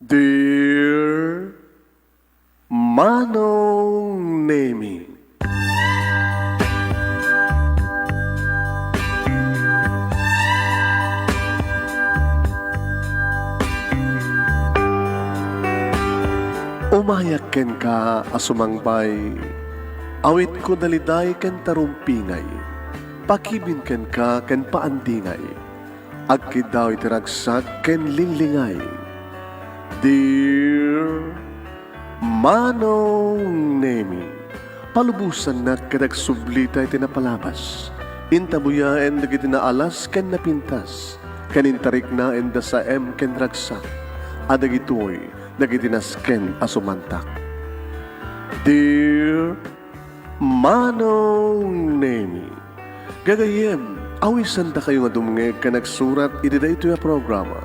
Dear Manong Nemi, umayak ken ka asumangbay, awit ko daliday ken tarumpingay, pakibin ken ka ken paandingay, agkid daw itiragsak ken linlingay. Dear Manong Nemi, palubusan na kadag sublita iti napalabas, intabuya en dagiti naalas ken napintas, kanintarik na en da sa ken ragsak, adagitoy dagiti nasken asumantak. Dear Manong Nemi, gagayem, awisan da kayo nga dumngeg ka nagsurat iti da ito ya programa.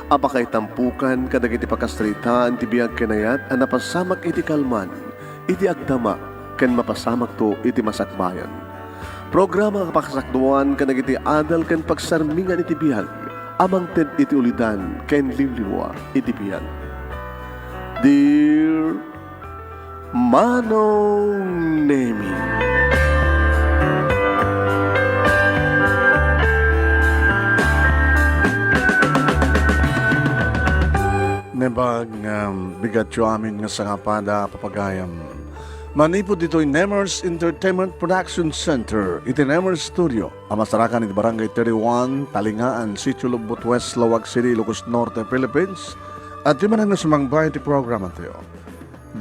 Apakay tampukan kadag iti pakastritaan ti biyag kanayat a napasamak iti kalman, iti agdama, ken mapasamak to iti masakbayan. Programa kapakasakduan kadag iti adal ken pagsarmingan iti biyag, amang ted iti ulidan ken liwliwa iti biyag. Dear Manong Nemi, Nebag bigat yo amin nga sangapada papagayam. Manipod dito'y Nemers Entertainment Production Center, iti Nemers Studio, amasarakan iti Barangay 31, Talingaan, Sitio Lubot West, Lawag City, Ilocos Norte, Philippines. At di man na sumangbay iti programa tayo.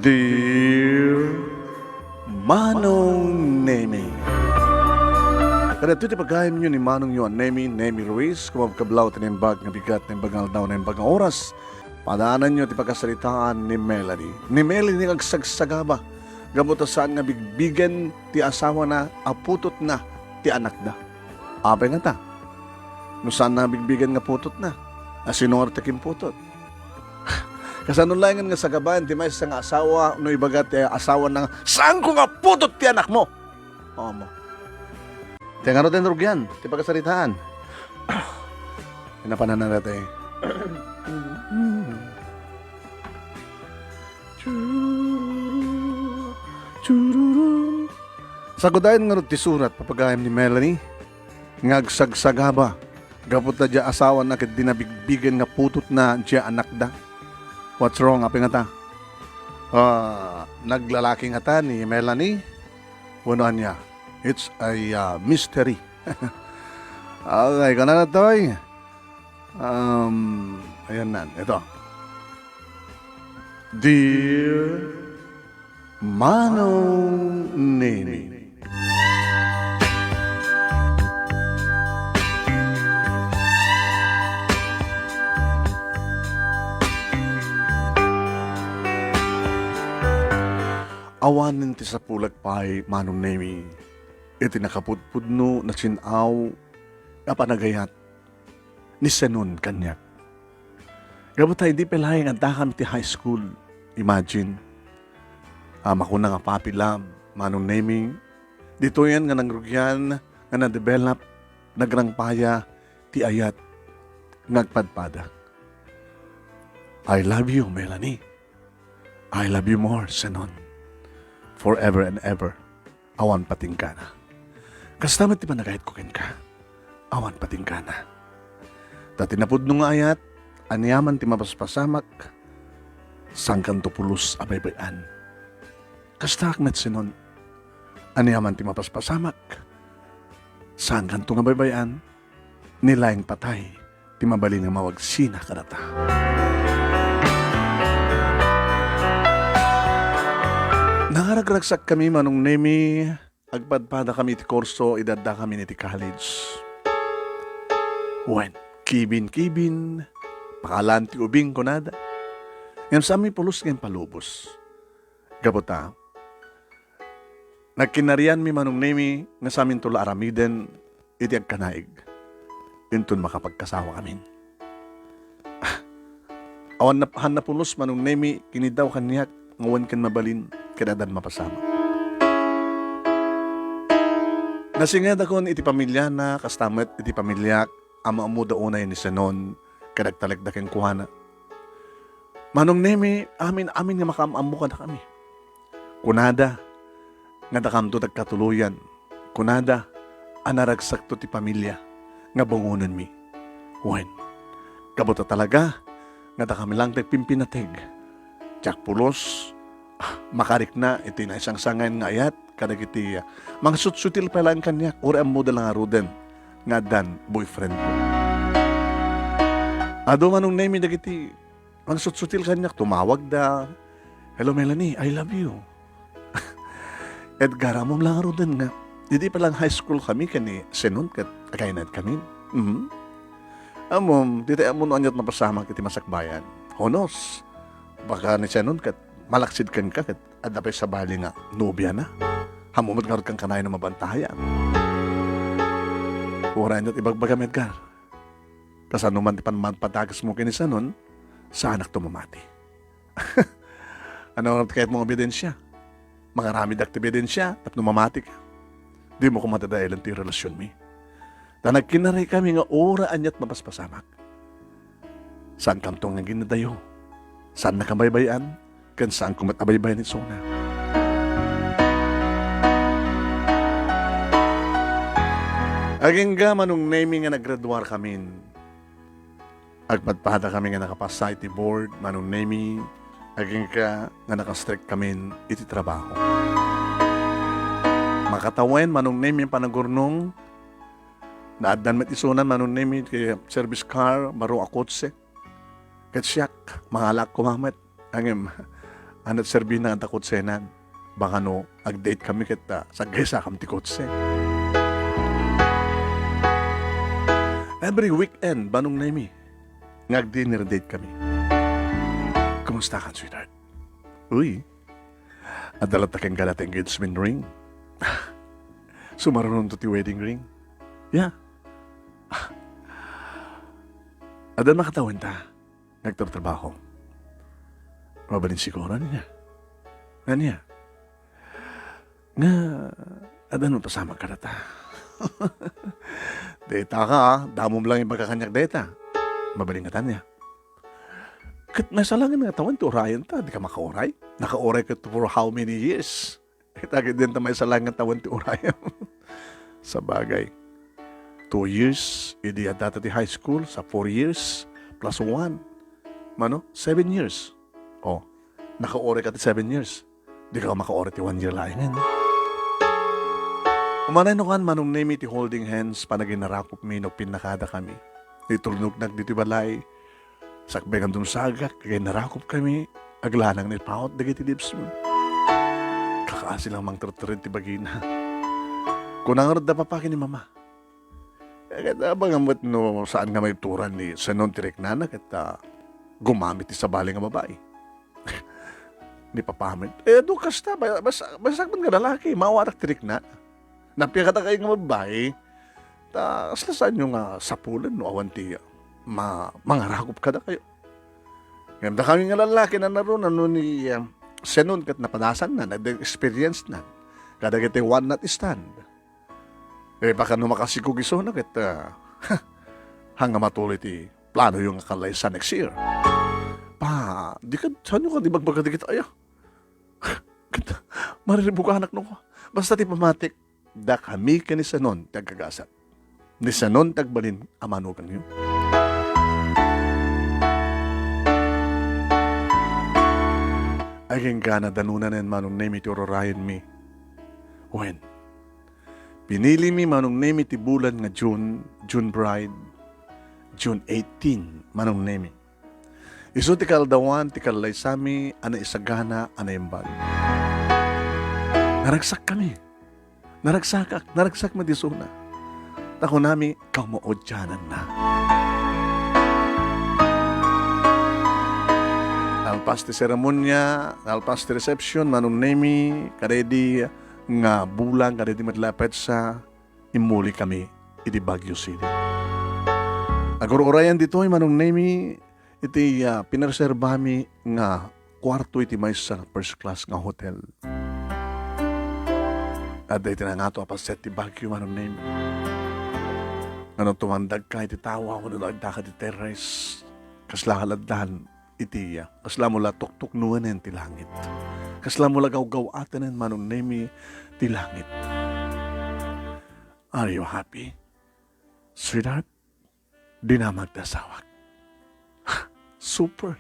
Dear Manong Nemi. Kada ito iti pagayam nyo ni Manong yun, Nemi Ruiz, kumabkablaw tinimbag nga bigat nimbag daw na imbag oras. Padaanan nyo ti pagkasalitaan ni Melanie. Ni Melanie agsagsagaba. Gabuto saan nga bigbigan ti asawa na aputot na ti anak da. Apay nga ta. No saan na bigbigan nga putot na. Asinuarte kim putot. Kasanulangan nga sagaban ti may isang asawa no ibagat ti asawa na saan ko nga putot ti anak mo? Oo mo. Ti nga rin rugyan ti pagkasalitaan. Pinapanan na natin. Sagudayan nga ti surat papagayam ni Melanie ngagsagsagaba gapot na dya asawa na ket dinabigbigan nga putot na dya anak da. What's wrong api nga ta? Naglalaki nga ta ni Melanie. Unahan niya, it's a mystery. Okay, kana na toy. Ayan na, ito. Dear Manong Nemi, awanin ti sa pulag pay, Manong Nemi, iti nakapudpudno na sinaw kapanagayat ni Senon kanyak. Gabot tayo di pelay nga dakam ti high school. Imagine. Makuna nga papilab, Manong Nemi. Dito yan nga nangrugyan, nga na-develop, nagrangpaya, ti ayat, nagpadpada. I love you, Melanie. I love you more, Senon. Forever and ever. Awan pating ka na. Kastamat ti panagayat ko ken ka. Awan pating ka na. Dati napudno nga ayat, aniyaman ti mapaspasamak, sangkan to pulos abaybayan. Kastak met sinon, aniyaman ti mapaspasamak, sangkan to nga baybayan, nilayang patay, ti mabali nga mawagsina kadata. Nangaragragsak kami, Manong Nemi, agpadpada kami ti korso, idadda kami ni ti college. When? Kibin, pakalan ti ubing kunada. Ngam sa amin pulos ngayon palubos. Gabota, nagkinarian mi, Manong Nemi, nga sa amin tula aramiden, iti agkanaig. Intun makapagkasawa amin. Awan na han na pulos, Manong Nemi, kinidaw kanyak, ngawan kan mabalin, kadadan mapasama. Nasingad akon iti pamilya na, kastamet iti pamilyak, ama mo daunay ni Senon, kadagtalagdaking kuhana. Manong Nemi, amin nga makamamu ka na kami. Kunada, nga nakam to nagkatuluyan. Kunada, anaragsak to ti pamilya, nga bungunan mi. Wen, kabuta talaga, nga kami lang nagpimpinatig. Tsak pulos, makarik na, iti na isang sangan nga ayat, kadag iti, mga sutsutil pa lang kanyak, uri ang model nga ruden, nga dan boyfriend ko. Ado manong name dagiti, mga sutsutil kanyak, tumawag da, hello Melanie, I love you. Edgar, amom lang ruden nga, hindi pa lang high school kami, kani senon, kat akainad kami. Amom, dito amon anyat mapasama kiti masakbayan. Honos, baka ni senon, kat malaksid kan ka, kat adapay sa bali nga, nobya na. Hamumot nga kang kanay na mabantayan. Ura anyat ibagbagam Edgar. Kasano man tipan patagas mo kinisa nun, sa anak tumamati. Ano kahit mong ebidensya? Makarami dakti ebidensya, tap numamati ka. Di mo kumatadailan ti relasyon mi. Ta nagkinaray kami nga ora anyat mapaspasamak. Saan kam tong nga ginadayo? Saan nakabaybayan? Kan saan kumatabaybayan ni Sona? Aging ga manong naming nga naggraduar kami. Agpadpada kami nga nakapasa iti board, manong naming aging ka nga nakastrict kami iti trabaho. Makatawen, manong naming panagurnong, naadan met isunan, manong naming kay service car, maro akotse. Kat siyak, mangalak kumamet, angim, anat serbi na ang takotsenan. Baka no, ag-date kami kita, sagay sa kam ti kotse. Every weekend, manong naming, ngag-dinner date kami. Kumusta ka, sweetheart? Uy, adalat na kang galat engagement ring. Sumaroon to ti wedding ring. Yeah. Adan makatawan ta. Nagtatrabaho. Mabalin siguro niya. Nga niya. Nga, adan mo pasama ka na ta. Data ka, damom lang yung pagkakanyak data. Mabalin ka ta niya. Kat nasa langin nga tawan, turayan ta, di ka makauray. Nakauray ka for how many years? Itagid din ta may sa langin tawan, turayan. Sa bagay. 2 years, idi at data ti high school, sa 4 years, plus 1. Mano? 7 years. Oh, nakauray ka ti 7 years. Di ka makauray ti 1 year laingan. Umanay no kan, manong name iti holding hands, panaginarakop mi, no pinakada kami. Itulnog nagditi balay, sakbegan dun sagak, kaya narakop kami, aglanang ni paot, dagiti lips mo. Kakaasi lang mang terterin ti bagina. Kunang rada papaki ni mama. Kaya bang amot no, saan nga may turan ni Senon Tirek Nanak at gumamit ti sabali nga babae. Ni papamit. Do kasta, basak man nga lalaki, mawarak Tirek na. Napiyakata kayo nga babae, asla saan nyo nga sapulan no awanti mangarakop ka na kayo. Ngayon kami nga lalaki na naroon ano ni Senon kat napadasan na, nag-experience na. Kada kita one night stand. Baka no makasikog iso na kat hanga matuloy ti plano yung akalay sa next year. Di ka, saan nyo ka di magbagkadikit ayaw? Mariribuka anak no ko. Basta ti pamatik, da kami ka ni Senon tagkagasat. Ni Senon tagbalin amanukan yun. Aging ka na danunan en manong name iti ororayan mi. When? Pinili mi manong name iti bulan nga June bride, June 18, manong name. Iso ti kaldawan, ti kalay sami, ana isagana, ana imbag. Naragsak kami. Naragsak madisuna. Tako nami, kamuodyanan na. Alpas ti seremonya, alpas ti reception, manong nemi, karedi nga bulang, karedi matlapet sa imuli kami, iti Baguio City. Agor-orayan dito, manong nemi, iti pinarserbami nga kwarto iti may sa first class nga hotel. At iti na nga ito apaset ti Baguio, manong nemi. Ano tumandag ka, iti tawa ko na nagdaka ti terrace. Kasla kaladdahan, itiya. Kasla mo la tuktuknuan ti langit. Kasla mo la gawgawatan manong nemi ti langit. Are you happy? Sweetheart, di na magdasawak. Super.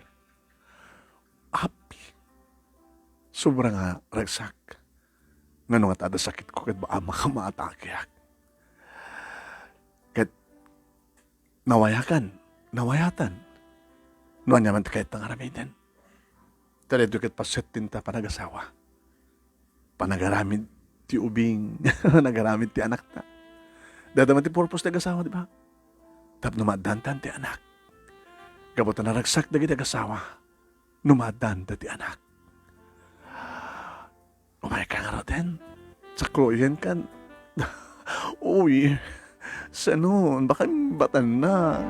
Happy. Sobrang nga ragsak. Nga nung at ada sakit ko kat ba makamaatake ak. Kat nawayatan. Nuan naman kahit ng aramidan. Taredo kat paset tinta panagasawa. Panagaramid ti ubing. Nagaramid ti anak ta. Dadaman ti purpose ti agasawa, di ba? Tap numadantan ti anak. Gabutan na ragsak dagi ti agasawa. Numadanta ti anak. Umay ka nga roten. Sa kloyen kan. Uy, sanon, baka batan na.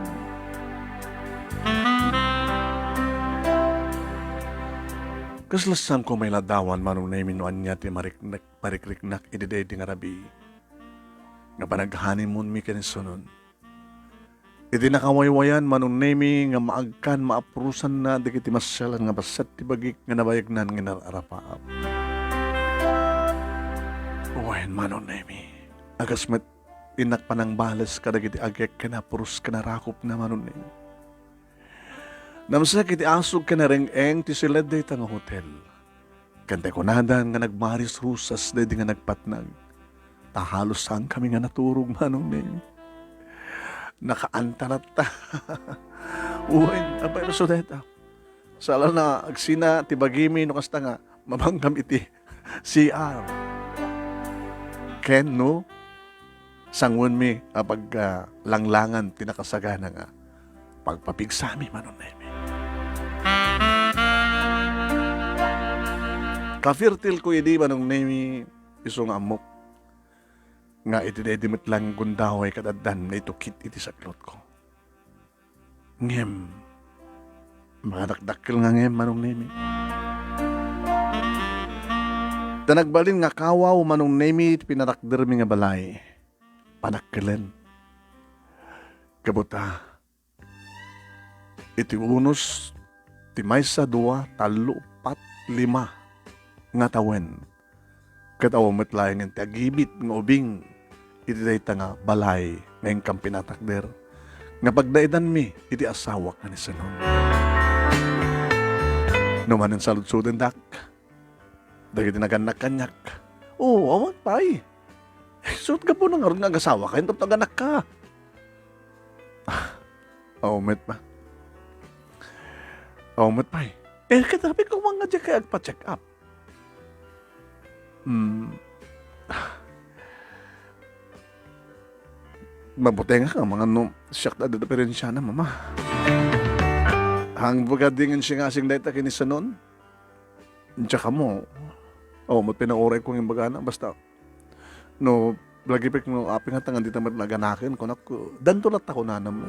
Kaslasan ko may ladawan manong na iminuan niya ti marikriknak ididay di nga rabi. Nga panaghanin mo mi kanisunon. Iti nakawaywayan manong nemi nga maagkan maaprusan na di kiti masyalan nga basat ti bagik nga nabayagnan nga nararapaap. Uwain manong nemi. Agas met inak panang balas kadagiti agek ka na purus ka narakop na manong nemi. Namsa kiti asog ka na ring-eng ti silad day tanga hotel. Kante ko nadan nga nagmaris rusas day di nga nagpatnag. Tahalos sang kami nga naturog manong nemi. Nakaantarat ta. Uwain, apay rasudeta. Sala na agsina ti bagimi no kasta nga mabanggam iti CR. Ken no? Sangun mi apag langlangan tinakasagana nga pagpapigsami manon nemi. Kafirtil ko idi manong nemi isong amok nga iti dedimit lang gundaway kadaddan na itukit iti saklot ko. Ngem, mga dakdakil nga ngem manong nemi. Tanagbalin nga kawaw manong nemi pinarakder mi nga balay. Panakkilen. Kabuta. Iti unos, ti maysa, 2, 3, 4, 5 nga tawen. Katawamit lang nga ti agibit nga ubing iti dayta nga balay nga ingkang pinatakder. Nga pagdaidan mi iti asawa ka ni Sanon. Numanin sa lutsuden dak. Dagiti naganak kanyak. Oo, awan pay. Suot ka po nang nga agasawa ka, hintap naganak ka. Awamit pa. Awamit pay. Katabi ko mga dyan kaya agpa-check up. Mabuti nga ka, mga siyak na diferensya na, mama. Hang bagadingin siya nga sing data kinisa nun. Tsaka mo, pinauray ko yung bagana, basta, no, lagi pek no, aping hatangan di tamat naganakin, kunak ko, dantulat ako na mo.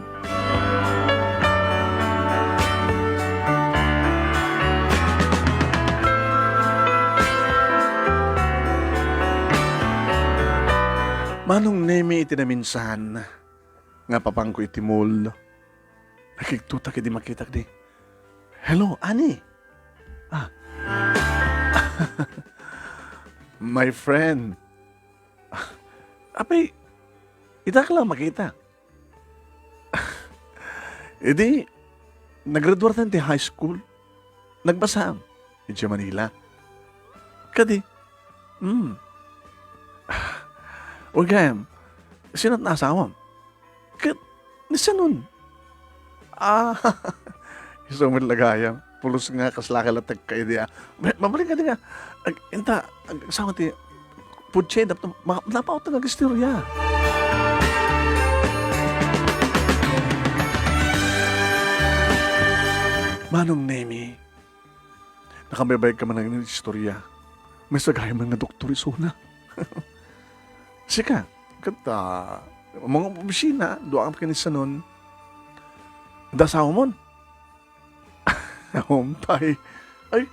Manong nemi iti na minsan, nga papangko iti mall. Nakiktuta kiti makitak di. Hello, Ani. My friend. Apay, itak lang makita. Edi, naggraduatan ti high school. Nagbasam. Iti Manila. Kadi, Huwag kayam, sino't na asawam? Nisa nun? Isumit lagayam. Pulos nga kaslakalatag ka idea. Mabalik ka din nga. Inta, asawa ti, pudche, napaot na nag-istorya. Manong Nemi, nakabayabay ka man ng istorya. May sagay man nga doktor isuna. Sika, kata, mga opisina, doon ang kanisa nun, dasaw mo. Humpay. Ay,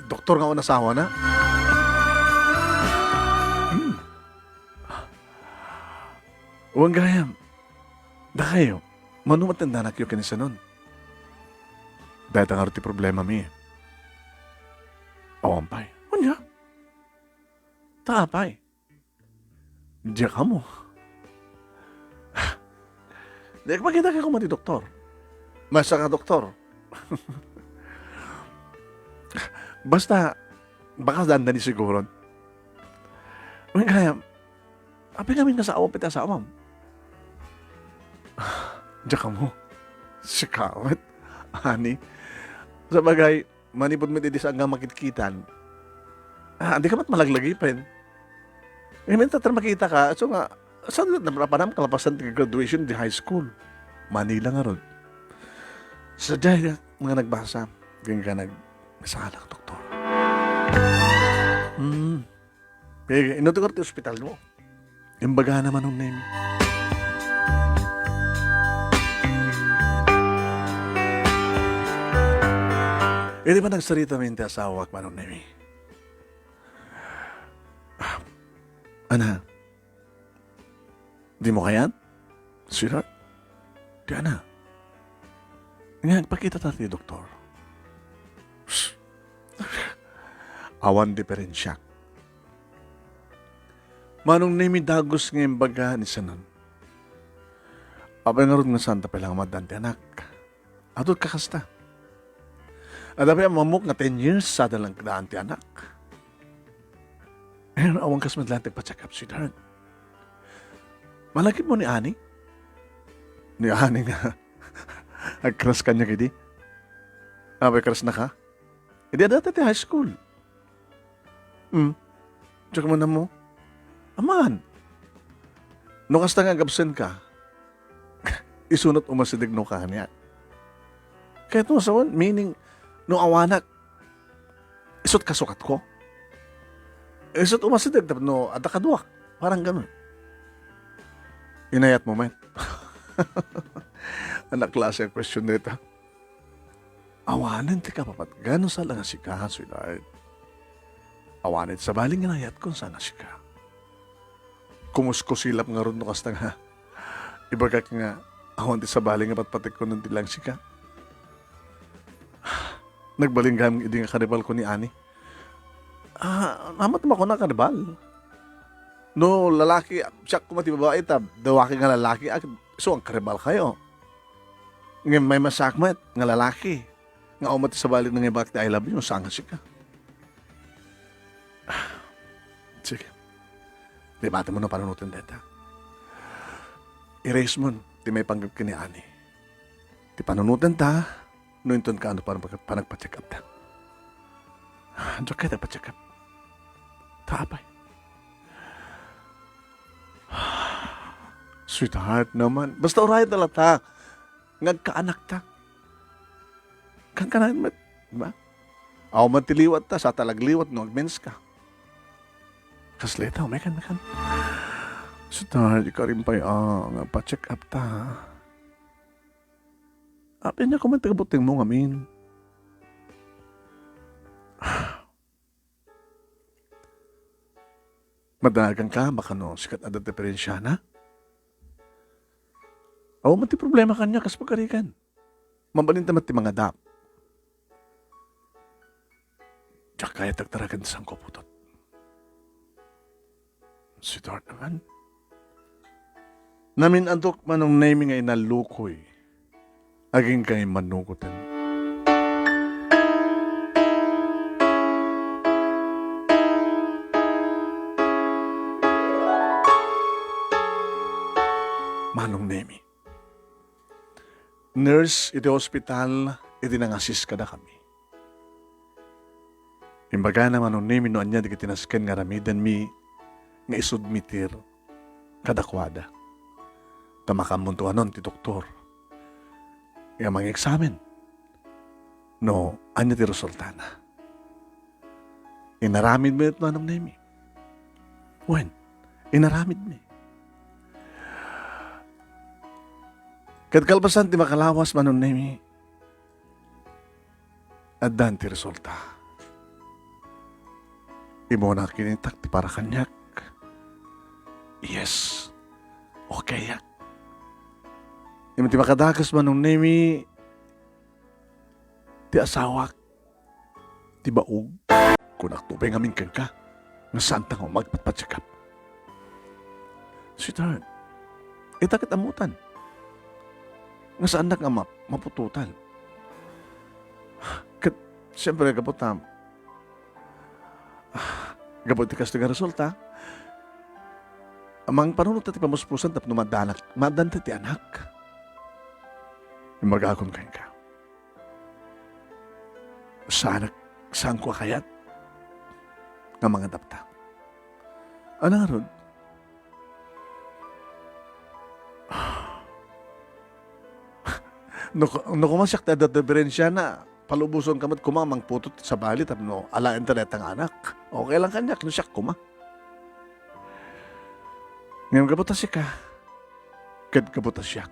doktor nga ako nasawa na. Huwag gayam. Da kayo, manumatanda na kayo kanisa nun. Dahil ang ti problema mi. Awampay. Unya. Tapay. Diyan ka mo. Di makita ka kumati doktor. Masa ka doktor. Basta, baka dandani siguro. Uy, kaya, api namin ka sa awang pita sa awam. Diyan ka mo. Sikawat. Ani. Sa bagay, manipod mo didi sa hanggang makitkitan. Di ka mat malaglagipin. Eh, minta makita ka. So nga, saan napanam kalapasan ng graduation di high school? Manila nga ron. Sa dahil mga nagbasa, ganyan ka nagsakalak, doktor. Inutugar ti ospital mo. Imbaga naman ng name. Di ba nagsarita mo yung asawa ak manong name? Ana, di mo kayan? Sweetheart? Di ana. Nga, pakita tayo, doktor. Awan diferensya. Manong nimi dagos ng baga ni Sanon. Abay nga ron nga santa palang madante anak. Atot kakasta. At abay mamuk nga 10 years sa dalang kadaan ti anak. Ayun, awang kas madlantig pa-check up, sweetheart. Malakit mo ni Ani? Ni Ani nga. Nag-crush ka niya, kidi? Abay, crush na ka? Hindi, dati ti high school. Tsaka mo na mo. Aman. Nung kasta nga gabsen ka, isunot umasidig no ka niya. Kaya ito masawan, meaning, nung awanak, isot kasukat ko. Isot umasidig, no, adakaduak. Parang ganun. Inayat mo, man. Anak klase ang question nito. Awanan ti ka, papat. Gano'n sa lang si ka, sweetheart. Awanan sa baling inayat kung saan si ka. Kumuskusilap nga ron no kasta nga. Ibaga ka nga, awan ti sa baling nga patpatik ko nun lang si ka. Nagbaling nga hindi nga kanibal ko ni Ani. Namat mo ko na kanibal. No, lalaki, siya kumati babae, dawaki nga lalaki, so ang kanibal kayo. Ngayon may masakmat nga lalaki. Nga umati sa balik ng ibak I love you, saan nga si ka. Sige. Di bata mo na panunutin deta. I-raise mo, di may panggap ka ni Ani. Di panunutin ta, no inton ka ano parang panagpa-check up ta. Diyo kayo pa-check up. Taapay. Sweetheart naman. Basta urayan na ta. Ngagkaanak ta. Kan ka na, ba? Ako matiliwat ta, sa talagliwat, no, agmens ka. Kasleta, mekan. Sweetheart, ikaw rin pa yung pa-check up ta. Apin niya kung matagabuting mo ngamin. Madalagan ka, baka no, sikat ada diferensya na. Oo, mati problema kanya, kas pagkarikan. Mabalin tamat ti mga dap. Diyak kaya tagtaragan sa kuputot. Sweetheart naman. Namin antok manong naming ay nalukoy. Aging kay manukutin. Manong Nemi. Nurse, iti hospital, iti nangasis ka na kami. Imbaga na Manong Nemi, noan niya, di kitinasken nga ramidan mi, nga isubmitir, kadakwada. Tamakamuntuan nun, ti doktor. Nga mga eksamen. No, anya ti resulta na. Inaramid mo ito, Manong Nemi. When? Inaramid mo. Kadkalbasan ti makalawas Manong Nemi. Addan ti resulta. Imo na kinitak ti para kanyak. Yes. Okay yak. Imo ti makadakas Manong Nemi. Ti asawak, ti baog, kung naktubay ngamin kang ka, nga saan ta nga magpatpatsikap. Sweetheart, itakit amutan. Nga saan na nga mapututan. Kat, siyempre, gabot na, gabot ti kas nga resulta, amang panunod ti pamuspusan tap numadanak, madanta ti anak. Yung mag-akon kain ka. Saan ko kayat? Nga mga dapta. Ano ron? No kumasyak ta diferensya na palubuson kamat kumamang putot sa balit no ala internet ang anak. Okay lang kanyak no siyak kuma. Ngayon kabutas siya ka. Kad kabutas siya.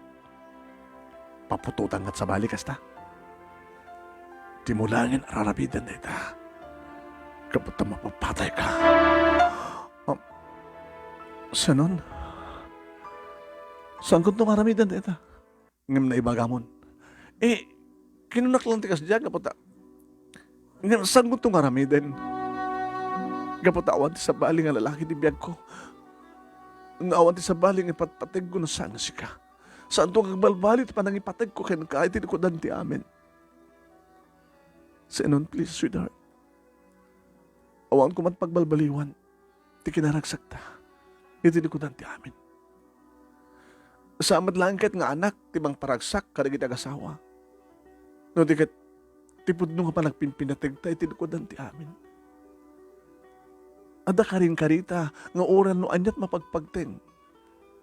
Papututan kat sa balik kasta. Timulangin ararabidan na ita. Kabuta mapapatay ka. Sanon? Saan ko itong aramidan na ita? Ngam na ibagamon. Kinunak lang tikas dyan, kaputa. Ngam, saan ko itong aramidan? Kaputa, awan sa baling ang lalaki di biyag ko. Awan sa baling ipatpatag ko na saan si ka. Saan itong kagbalbalit pa nang ipatag ko kaya kahit hindi ko danti amin. Sanon, please, sweetheart. Awan ko man pagbalbaliwan. Di kinaragsak ta. Hindi ko danti amin. Sa amad langkat nga anak, timang paragsak, karagit ag-asawa. No, di kat, tipod nung pa nagpinpinatag ta, itinukod ti amin. Ada ka rin karita, nga oran no anyat mapagpagteng.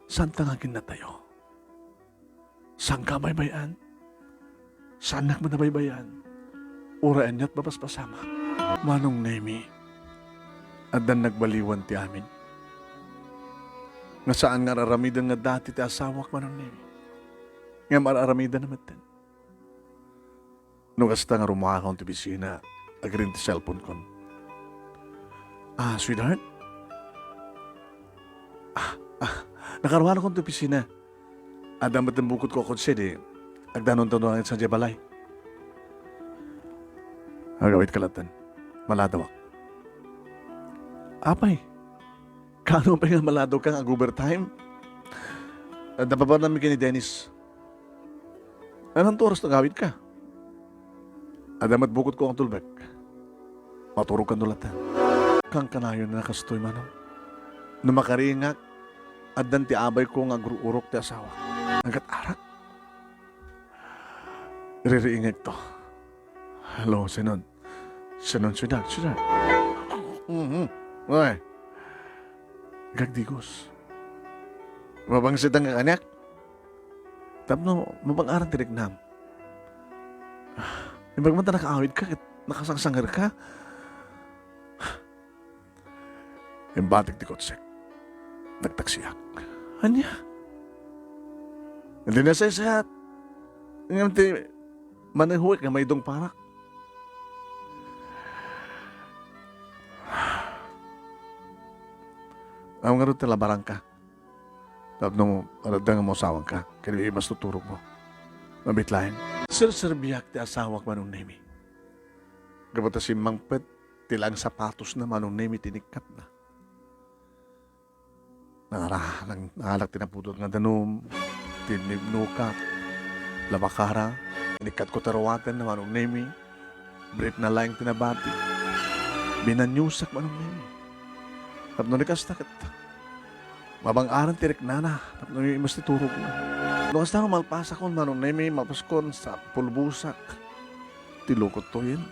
Saan ta nga kinatayo? Saan ka baybayan? Saan nak manabaybayan? Ora anyat mapaspasama. Manong Nemi, adan nagbaliwan ti amin. Nga saan nga raramidan nga dati ti asawak manong Nemi. Nga mararamidan naman din. Nung kasta nga rumakakon ti bisina, agrin ti cellphone kon. Sweetheart? Nakaruhan akong ti bisina. Adamat ng bukod ko konsid agdanon-tanon sa Jebalay. Agawit kalatan. Maladawak. Apay, kano pa nga maladaw kang ag-overtime? Napaba namin kini Dennis. Anong oras na gawit ka? Adamat bukod ko ang tulbek. Maturog ka nulatan. Kang kanayon na nakastoy manong. Numakaringak, adan ti abay ko nga urok ti asawa. Hanggat arak. Ririingag to. Hello, Sinon. Sinon, sudak. Uy. Gagdigos. Mabangsit ang kanyak. Tapno, mabang-arang tirignam. Ibagmanta nakaawid ka, nakasangsangar ka. Yung batik di kotsek. Nagtaksiyak. Anya? Hindi na sa ngayon ti manahuwik nga may dong parak. Ang nga rin talabarang ka. Tapos nung aradang mo asawang ka, kaya mas tuturog mo. Mabitlahin. Sir biyak ti asawak manong Nemi. Gabata si Mangpet, tilang sapatos na manong Nemi tinikat na. Nangalak tinapudot nga danom, tinibnukat, labakara, tinikat ko tarawatan na manong Nemi, brief na lang tinabati, binanyusak manong Nemi. Tapos nung ikastakit, mabang-aran tirik nana, tapos nung imas titurog na. Nung kasta ko malpasa ko, manong Nemi, mapaskon sa pulbusak, tilukot to yun.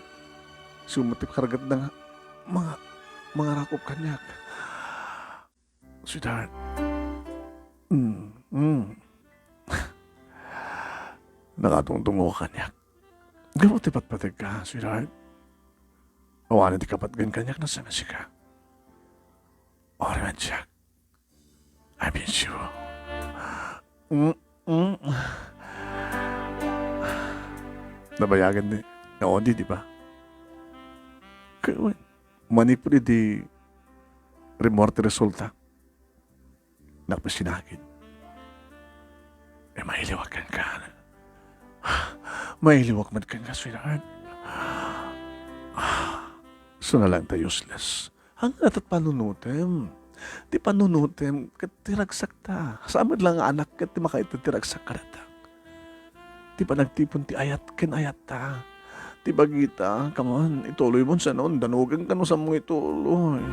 Sumatip karagat na nga, mga rakop kanyak. Sweetheart. Nakatungtungo kanyak. Gamot ipatpatag ka, sweetheart. Awanan di kapatgan kanyak na sana siya ka. Oreman siya. I miss you. Nabayagan ni Ondi, di ba? Kaya, manipuli di remorte resulta. Nagpasinagin. Mailiwakan ka. Mailiwag man ka nga, sweetheart. So na lang tayo useless. Hanggang at panunutem. Ti panunutem, kat tiragsak ta. Samad lang ang anak kat ti makaita tiragsak ka na ta. Ti pa nagtipon ti ayat ken ayat ta. Ti bagita, kaman, ituloy mo sa noon, danugan ka no sa mong ituloy.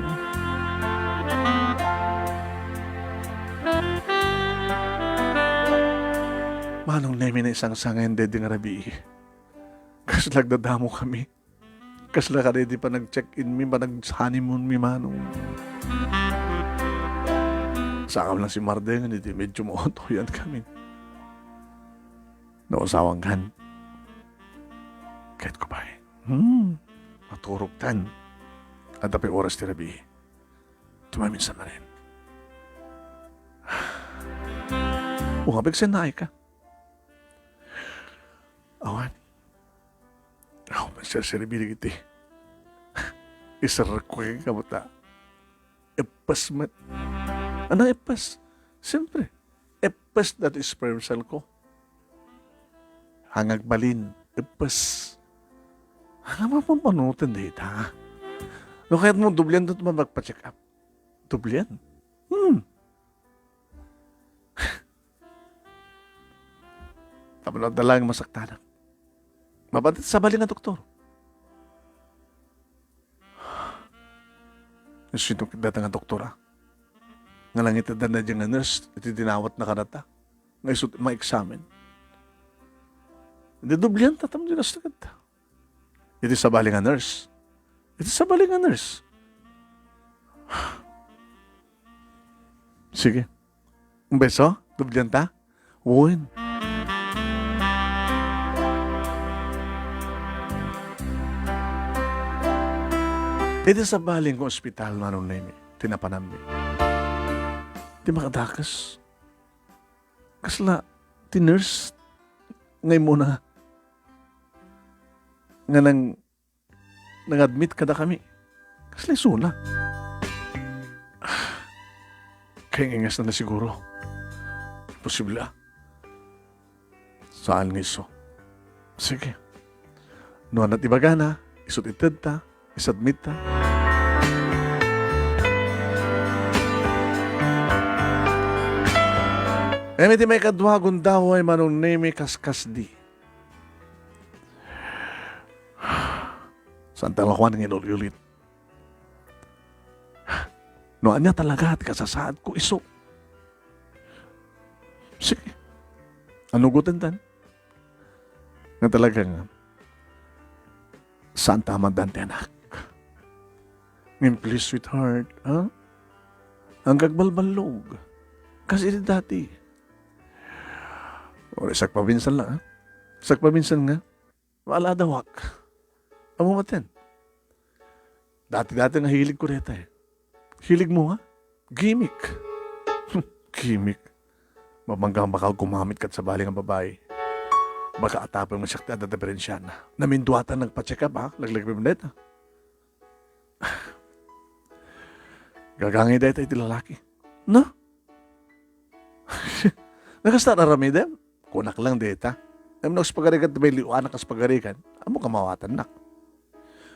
Manong nemi na isang sangayan dedi nga rabi. Kas nagdadamo kami. Kas la ka di pa nag-check-in mi, pa nag-honeymoon mi manong. Sakam lang si Mardeng, hindi medyo maotoyan kami. Nausawang kan. Kahit ko ba maturog tan. At tapay oras ti rabi. Tumaminsan na rin. Umabig sa naay ka. Awan. Ako magsasaribili kiti. Isarak ko yung kamuta. Epas man. Anong epas? Siyempre. Epas dati sperm cell ko. Hangag balin. Epas. Ano mo pang panutin dito, ha? No, kahit mo dublian doon magpa-check up. Dublian? Tapos na dalang masaktanan. Mabatit sa bali nga doktor. Sino data nga doktora? Nga lang itadan na dyan nga nurse, iti dinawat na kanata. Nga isut ma-examine. Hindi dublian, tatam dyan na sakit. Iti sa bali nga nurse. Iti sa bali nga nurse. Sige. Un beso? Dublian ta? Uwin. Iti sa baling ko ospital manong na tinapanambi. Di makadakas. Kasla, ti nurse, ngay muna, nga nang-admit kada kami. Kasla suna. Kaya ingas na siguro. Posible Saan nga iso? Sige. Noon at ibaga na, isut ited ta, isadmit ta. Emiti may kadwagon daw ay manong name kaskas di. Saan talakuan ng inulit? Noan niya talaga at kasasaad ko iso. Sige. Ano gutan tan? Nga talagang saan tama dante anak? Ngayon please sweetheart, ha? Ang gagbalbalog. Kasi dati. O, isak pabinsan lang, ha? Isak pabinsan nga. Maaladawak. Amo matin. Dati-dati nga hilig ko reta, eh. Hilig mo, ha? Gimmick. Gimmick. Mabanggang baka gumamit kat sa baling ang babae. Baka atapang masyakta at diferensya na. Naminduatan nagpa-check up, ha? Laglagpim na ito. Gagangay dahil tayo lalaki. No? Nakasta na rami dem? Kunak lang deta. Alam na pagarikan at may liuanak as pagarikan, amo kamawatan nak.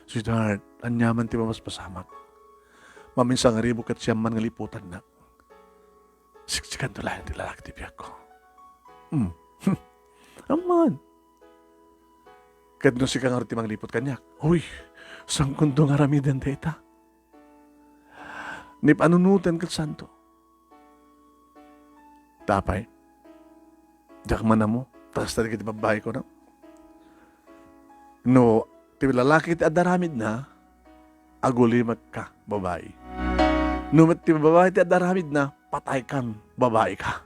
Sweetheart, anyaman ti mas pasamak. Maminsang ribo kat siya man ngaliputan nak. Siksikan to lang ti lalaki ti biyak ko. Aman. Kad no si kang arti manglipot kanyak. Uy, sang kundo nga rami den deta. Ni panunutan kat santo. Tapay. Diyak man na mo. Takas talaga di babae ko na. No, ti lalaki ti adaramid na, aguli magka, babae. No, ti babae ti adaramid na, patay kan, babae ka.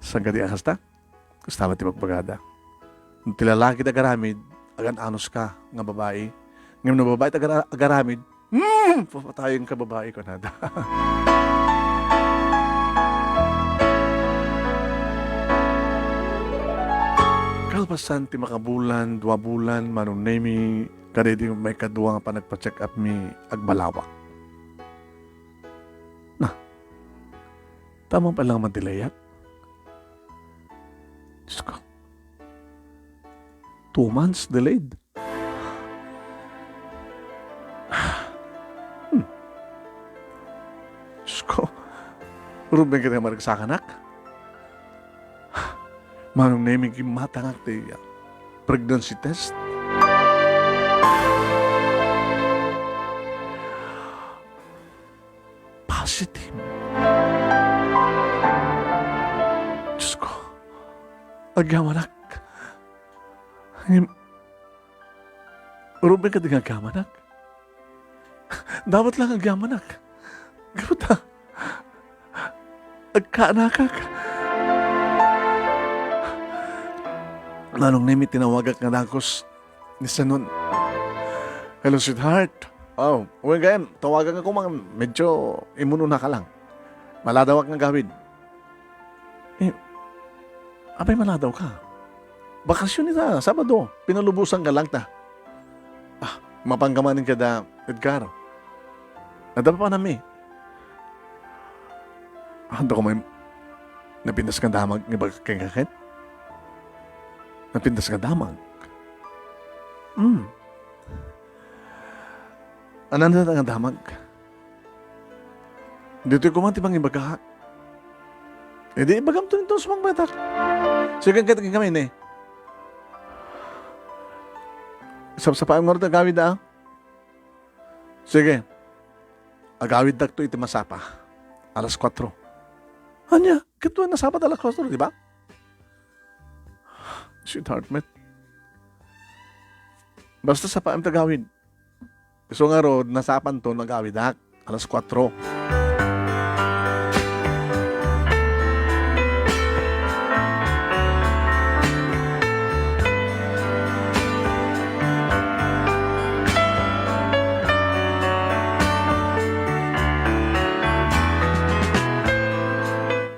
Saan ka di akas ta? Kustama ti magbagada. No, ti lalaki ti agaramid, agan anos ka, nga babae. Ngayon na babae ti agaramid, papatayin ka babae ko na. Kalpasan ti makabulan, 2 bulan, manong nemi, kadedi may kadwa nga pa nagpa-check up mi agbalawak. Na, tamang palang mantilayak. Diyos ko, 2 months delayed. Ruben ka na maragsakan, nak? Manong naming kimatangak ti pregnancy test. Positive. Diyos ko. Agamanak. Ruben ka din agamanak. Dapat lang agamanak. Garuta. Agkaanakak. Manong nemi tinawagak nga dakos ni Sanon. Hello, sweetheart. Oh, uwi ganyan. Tawagan ako mga medyo imununa ka lang. Maladawak nga gawin. Abay maladaw ka. Bakasyon nita, Sabado. Pinalubusan ka lang ta. Mapanggamanin ka da, Edgar. Nadapa pa nami. Handa ko may napindas ka damag ng bagkakakit? Napindas ka damag? Anan na nga damag? Dito ko man tibang ibagahak. E di ibagam to nito sa mga batak. Sige kang kami ni. Sapsapaan mo rin agawid na. Sige. Agawid dak to iti masapa. Alas 4. Anya, kituan na sapat alas 4, di ba? Sweetheart, mate. Basta sa paam tagawid. So nga ro, nasapan to, nagawid dak. Alas 4.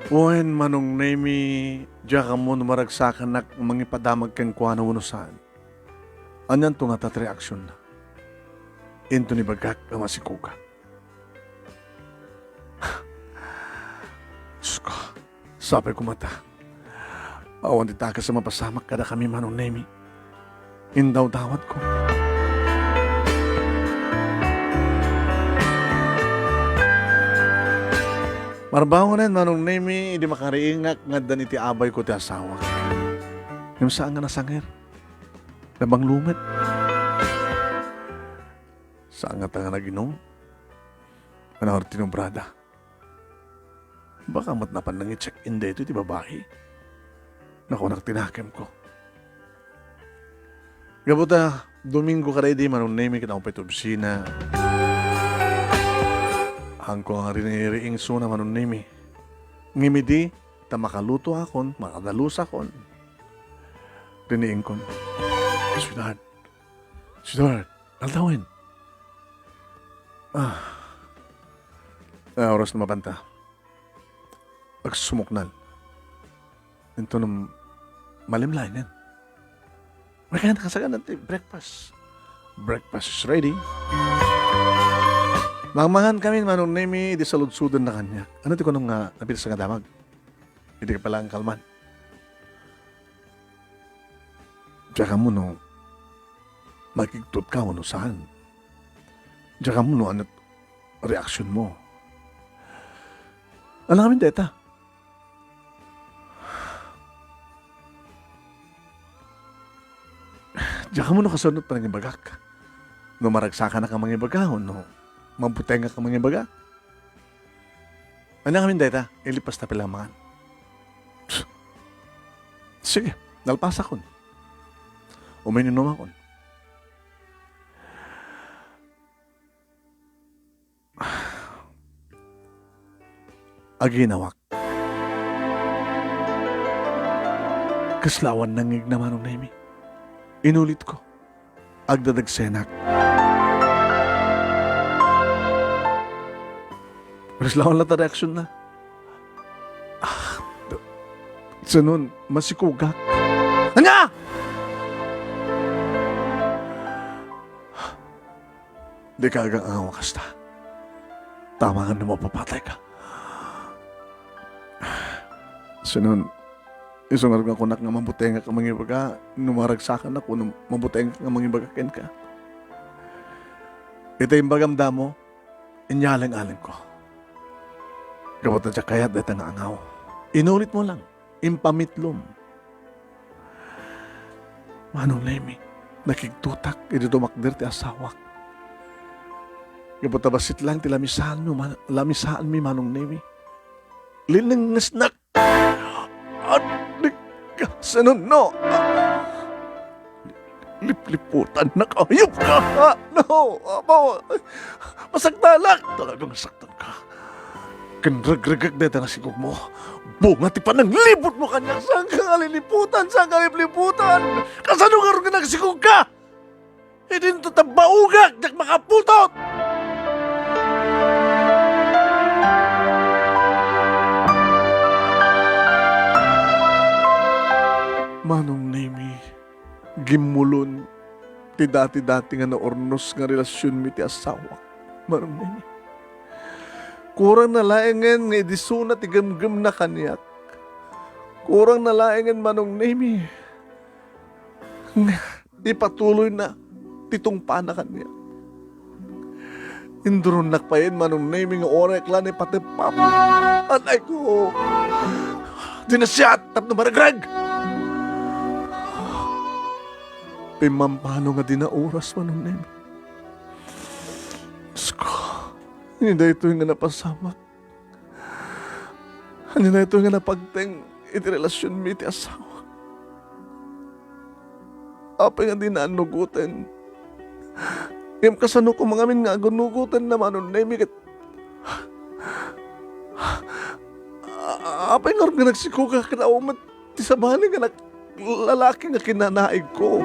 Wen manong nemi, diya ka mo numaragsakan nak mangipadamag kang kuha na unusan. Anyan to nga tatreaksyon na. Into ni bagak ang masikuka. Diyos ko, sabi ko mata. Awan di taka sa mapasamak kada kami manong nemi. Indaw dawat ko. Marbangonan manong nemi, hindi makariingak nga dan iti abay ko ti asawa. Yung saan nga nasangir? Nabang lumit. Saan nga tanga naginom? Ano tinubrada? Baka matnapan nang i-check-in dito iti babae. Naku, tinakim ko. Gabuta, Domingo ka di manong nemi kita upay tubsina. Hangko nga riniriing suna manon nimi. Ngimidi, ta makaluto akon, makadalus akon. Riniing kon. Sweetheart, altawin. Oras na mabanta. Agsumuknal. Ito nung malimlayan yan. May nakasagan natin breakfast. Breakfast is ready. Mangmangan kami manong nemi di saludsudan na kanya. Ano ti ko nung napitas nga damag? Hindi ka pala ang kalman. Diyan ka mo no, magigtot ka no saan. Diyan ka mo no, ano reaksyon mo. Alam kami deta. Diyan ka mo no kasunod pa ng ibagak. No maragsakan na ka mga ibagahon no. Mabuteng ka mga baga. Ano kami deta? Ilipas na pilamangan. Sige, nalpas akon. Uminom akon. Aginawak. Kaslawan nangig naman ng nemi. Inulit ko. Agdadagsenak. Kaslawan lang ta reaksyon na. Sa nun, masikugak. Nga! Di ka agang ang wakas ta. Tama nga na mapapatay ka. Sa nun, isang nga kunak nga mabutenga ka mga ibaga, numaragsakan ako, mabutenga ka mga ibaga ken ka. Ito yung bagamda mo, inyalang-alang ko. Kapot na siya kayat dahil nga angaw. Inulit mo lang. Impamitlom. Manong Nemi, nakigtutak, iti dumakder ti asawak. Kapot na basit lang, ti lamisaan mi, Manong Nemi. Linangasnak. At sanon, no. Lipliputan na kayop ka. No, amo. Masaktalak. Talagang saktan ka. Kanrag-ragag na sigog mo. Bunga ti pa ng libot mo kanya. Saan ka aliliputan? Saan ka lipliputan? Kasano nga rin ka nagsigog ka? Hindi nito tabaugag. Yak makaputot. Manong Nemi, gimulon ti dati-dati nga naornos nga relasyon mi ti asawa. Manong Nemi, kurang nalaengan nga idisuna ti gamgam na kanyak. Kurang nalaengan, Manong Nemi, nga ipatuloy na titong pana kanyak. Indron nakpayin, Manong Nemi, nga orek lang ipatipap. Anay ko, dinasyat tap na maragrag. Pimampano nga din na oras, Manong Nemi. Diyos ko, hindi na ito yung nga napasamak. Hindi na ito yung nga napagteng iti relasyon mi iti asawa. Apa nga din na anugutan. Yung kasano ko mga min nga agunugutan na, Manong Nemi. Apa nga nagsikuka ka na umat ti sabali nga lalaki nga kinanaig ko.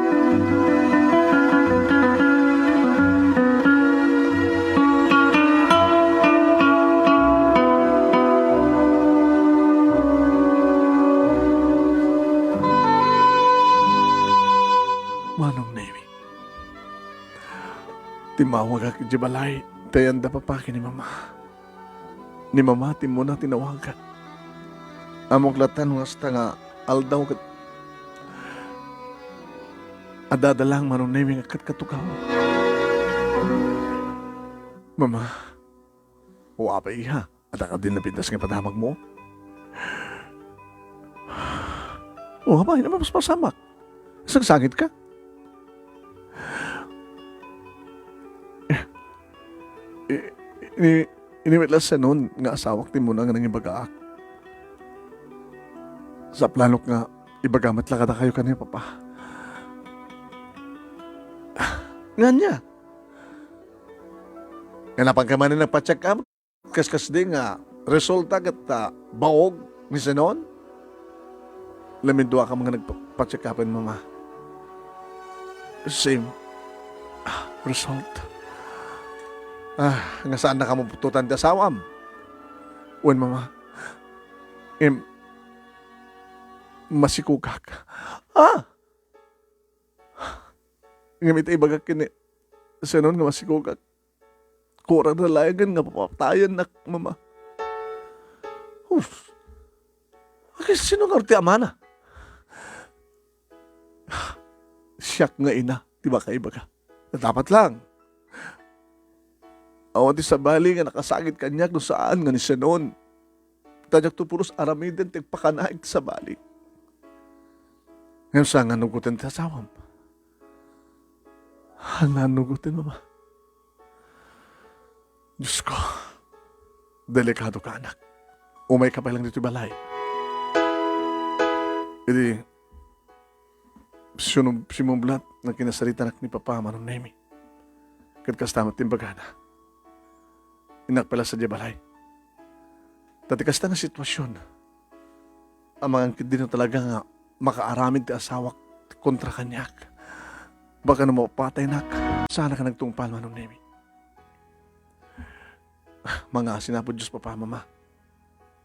Manong Nemi, timawag ako di balay, tayanda papaki ni mama. Ni mama, mo na tinawagan. Amok latan nga hasta nga aldaw kat adadalang, Manong Nemi, nga katkatukaw. Mama, uapa iha, at ka din napintas nga padamag mo. Uapa, hindi naman mas pasamak. Sagsangit ka. Inimitlas sa noon nga asawak ti mo na nga nang ibagaak. Sa planok nga ibagamat lang kada kayo kanina, Papa. Nga niya. Nga napagkamanin ng pa-check up, kaskas din nga, resulta kat baog ni Senon. Lamindua ka mga nagpa-check upin, Mama. Same result. Nga saan na ka mapututan ti asawam? Uwan, Mama. Masikugak. Ngamit ay bagak kini Senon nga masikugak. Kurang na layagan nga papatayan na, Mama. Sino nga ti amana? Siyak nga ina, di ba kayo baga? Dapat lang. Awan ti sabali nga nakasagit kanyak no saan nga ni Senon. Tadyak to puros aramiden tigpakanaig ti sabali. Ngayon sa nga nugutin ti asawam. Nga nugutin, Mama. Diyos ko, delikado ka, anak. Umay ka pa lang dito balay. Hindi, simumblat na kinasarita nak ni Papa, Manong Nemi. Kadkastamat timbagana. Inak pala sa balay. Tatikas na nga sitwasyon. Ang mga din na talaga nga makaaramid ti asawak kontra kanyak. Baka na mapatay, nak. Sana ka nagtungpal, Manong Nemi. Mga sinapod Diyos, Papa, Mama.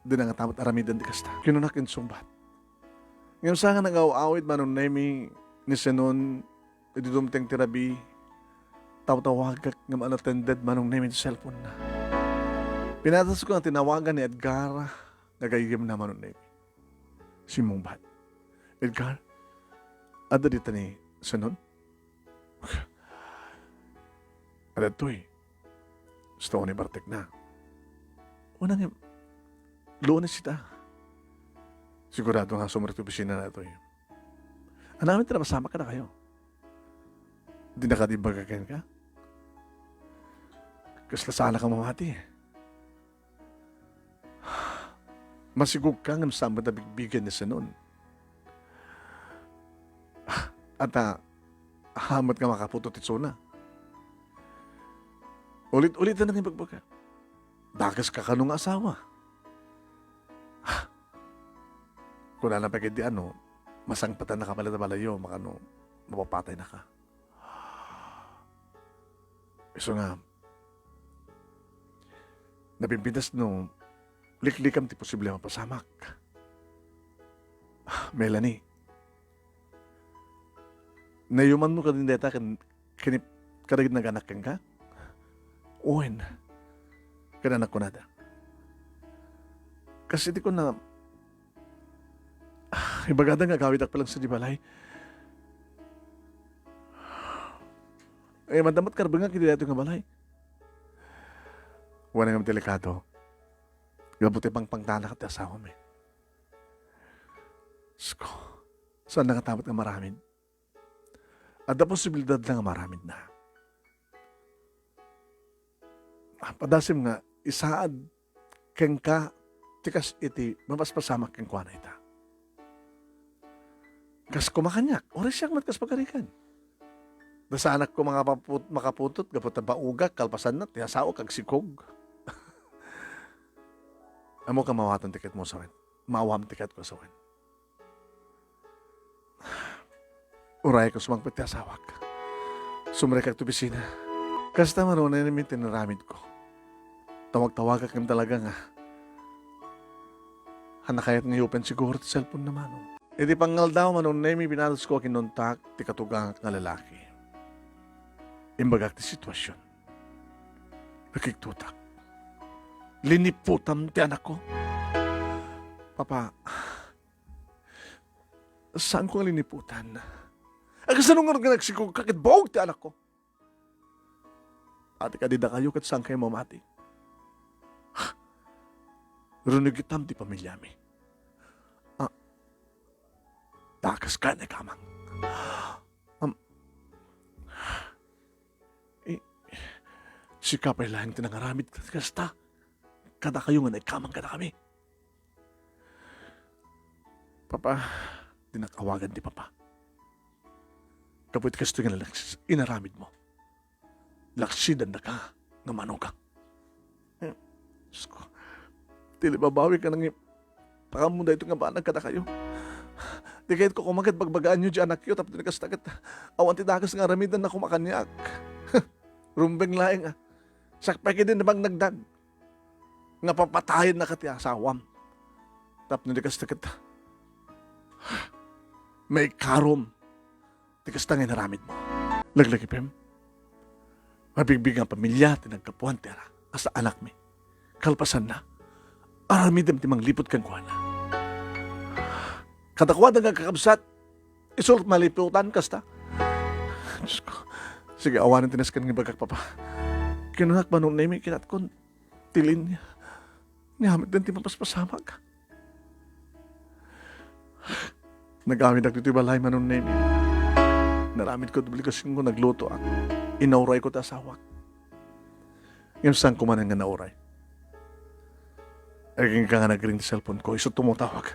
Di na nga tamat aramidan di kasta. Kinunakin sumbat. Ngayon sa nga nag-awawid, Manong Nemi, ni Senon, di dumteng tirabi, tawagak nga unattended, Manong Nemi, sa cellphone na. Pinatas ko ang tinawagan ni Edgar, nagayim na, Manong Nemi. Si Mungbat. Edgar, ada dito ni Senon? Ada to eh. Gusto ko ni Bartek na. Unang Lunes sita. Sigurado nga sumarito opisina na ito eh. Anamin na masama ka na kayo. Hindi nakadibagakan ka. Kasla sana ka mamati eh. Masigug ka nga masama na bigbigan niya sa noon. At hamat ka makaputot itsuna. Ulit-ulit na nang ibagbaga. Dagas ka kanong asawa. Kung nanapagid di masangpatan na ka pala na balayo, mapapatay na ka. So nga, napimpintas liklikam ti posible mapasamak. Melanie, nayuman mo ka din deta kanagid naganak kang ka? Uwin, kananak ko nada. Kasi di ko na ibagada nga gawid ak palang sa dibalay. Madamat karba nga kiti dito nga balay. Wala nga delikado. Gabuti pang pangtana ka ti asawa mo. Sko, saan nakatamat nga maramid? At na posibilidad na nga maramid na. Padasim nga, isaad keng ka, tikas iti, mapaspasamak keng kwa na ita. Kas kumakanyak, oras siyang matkas pagkarikan. Nasa anak ko mga makaputot, gapot na baugak, kalpasan na, tiyasao, kagsikog. Amo ka mawatan tiket mo sa wen. Mawam tiket ko sa wen. Uray ko sumang tiyasawak. Sumrekak to bisina. Kasta maroon na namin tinaramid ko. Tawag-tawag ka talaga nga. Hanakayat ng open siguro sa cellphone naman. E di pangal daw manon na may binalos ko kinontak ti katugang nga lalaki. Imbagak ti sitwasyon. Nakiktutak. Liniputam ti anak ko. Papa, saan ko nga liniputan? Kasanong nga nagsikog kakit bawag ti anak ko? Ate kadida kayo kat saan kayo mamati? Runugitam ti pamilya mi. Takas ka na kamang. Si kapay lang tinangaramid kasta. Kada kayo nga naikamang ka na kami. Papa, dinatawagan di papa. Kapit kasto nga inaramid mo. Laksidan na ka nga manukang. Diyos ko, tili babawi ka nang pakamunda ito nga banag kada kayo. Di kahit ko kumagat bagbagaan nyo di anak yun, tapos nagkastagat, awan tidakas nga ramidan na kumakanyak. Rumbeng laing sakpaki din na bang nagdag. Nga papatayin na kati asawam. Tapos nagkastagat, may karom. Tikas tangin naramid mo. Laglagipim. Mabigbig ang pamilya, tinagkapuan tera. Asa anak mi. Kalpasan na. Aramidam timang lipot kang kuha na. Katakwad ang kakabsat. Isulot maliputan kasta. Diyos ko. Sige, awanin tinaskan ng bagak papa. Kinunak manong na may kinat kon. Tilin niya. Nihamit din timapaspasamag. Nagamit ako dito balay manong na may. Naramid ko dubligasyon ko nagluto ako. Inauray ko ta asawak. Yung saan ko man nga nauray. Aging ka nga nag-ring cellphone ko. Iso tumutawag.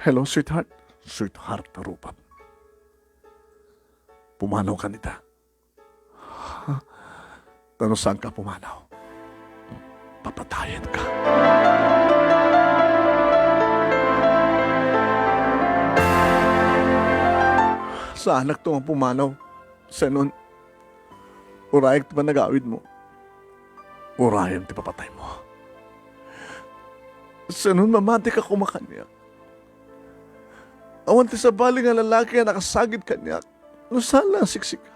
Hello, sweetheart. Sweetheart, tarupap. Pumanaw ka nita. Tano saan ka pumanaw? Papatayan ka. Sa anak to ang pumanaw. Sa nun, urayag ti pa nagawid mo. Urayan ti papatay mo. Sa nun, mamati ka kumakanya. Awan ti sa bali nga lalaki na nakasagid kanya. No saan lang siksik ka?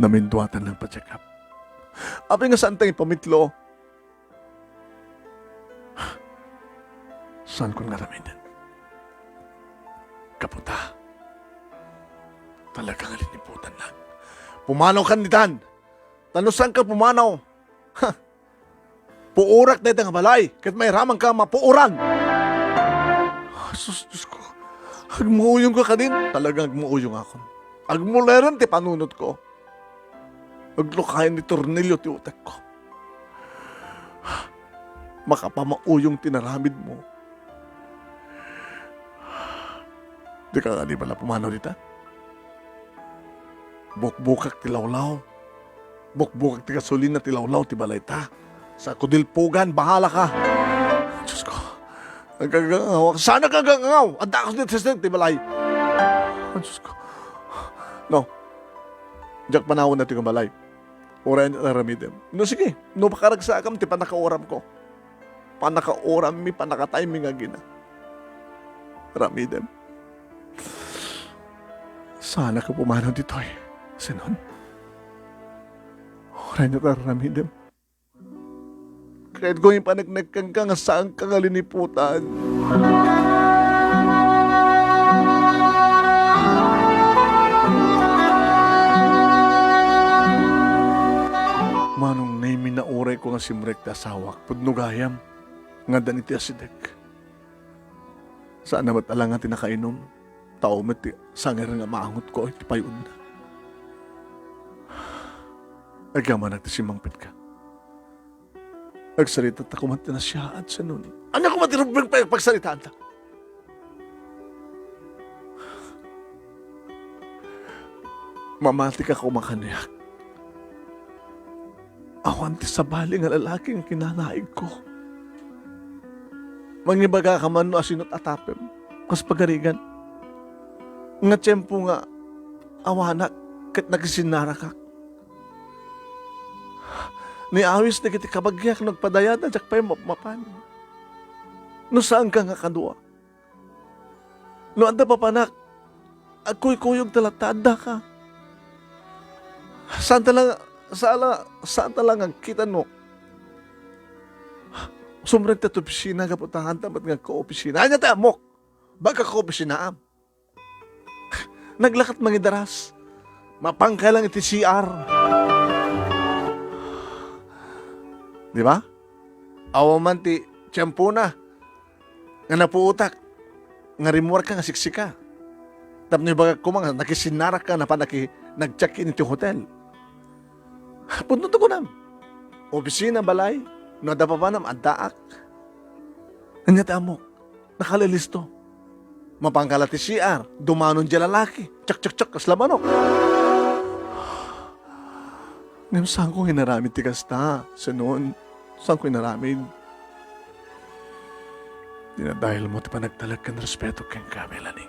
Naminduatan lang pa-check up. Api nga saan tayong pamitlo? Saan ko naraminan? Kaputa. Talagang liniputan lang. Pumanaw ka nitan. Tano saan ka pumanaw? Ha? Puurak na itang balay, kat may ramang ka mapuuran. Sus, Diyos ko. Agmuuyong ka din. Talagang agmuuyong ako. Agmuleran ti panunod ko. Aglukayan ni Tornilyo ti utek ko. Makapamauyong tinaramid mo. Di ka nga di pala pumanaw dita? Bukbukak ti lawlaw. Bukbukak ti gasolina ti lawlaw ti balay ta. Sa kudilpugan, bahala ka. Diyos ko. Nagkagangaw. Sana kagangaw. Anda ako dito sa ti balay. Diyos ko. No. Diyak panahon na ti balay. Orayan na ramidem. No sige. No pakaragsakam ti panakaoram ko. Panakaoram mi panakatiming agina. Ramidem. Sana ka pumanaw dito eh. Sinon. Orayan na ramidem. Kahit ko yung panagnagkang ka nga saan ka nga liniputan. Manong name na oray ko nga simrek ta sawak, pudnugayam, nga daniti asidek. Saan na matala nga tinakainom, tao mati sanger nga maangot ko ay tipayun na. Agyaman natin si Mangpit ka. Nagsalita ta kumanta na siya at sa nun. Ano ko matirubang pagsalitaan ta? Mamati ka kumakaniyak. Awan ti sa bali nga lalaking kinanaig ko. Mangibaga ka man no asinot atapem. Kas pagarigan. Nga tiyempo nga awanak kat nagsinara ka. Ni awis na kiti kabagyak nagpadayad na jak pa'y mapan. No saan ka nga kadua? No anda pa panak, ako'y kuyog talatada ka. Saan talang ang kita no? Sumrag tato opisina kaputahan tamat nga ko-opisina. Anya ta amok, baga ko-opisina am. Naglakat mangidaras, mapangka lang iti CR. Di ba? Awaman ti tiyempo na. Nga napuutak. Nga rimuar ka nga siksika. Tapos yung baga kumang nakisinarak ka na pa nag-check-in iti hotel. Punto ko nam. Opisina balay. No da pa pa nam adaak. Kanya tamok. Nakalilisto. Mapangkala ti CR. Dumanon dyan lalaki. Tsak-tsak-tsak. Kaslamanok. Ngayon, saan ko hinaramid ti kasta? Sa noon, saan ko hinaramid? Di na dahil mo ti panagtalag ka ng respeto kang Melanie.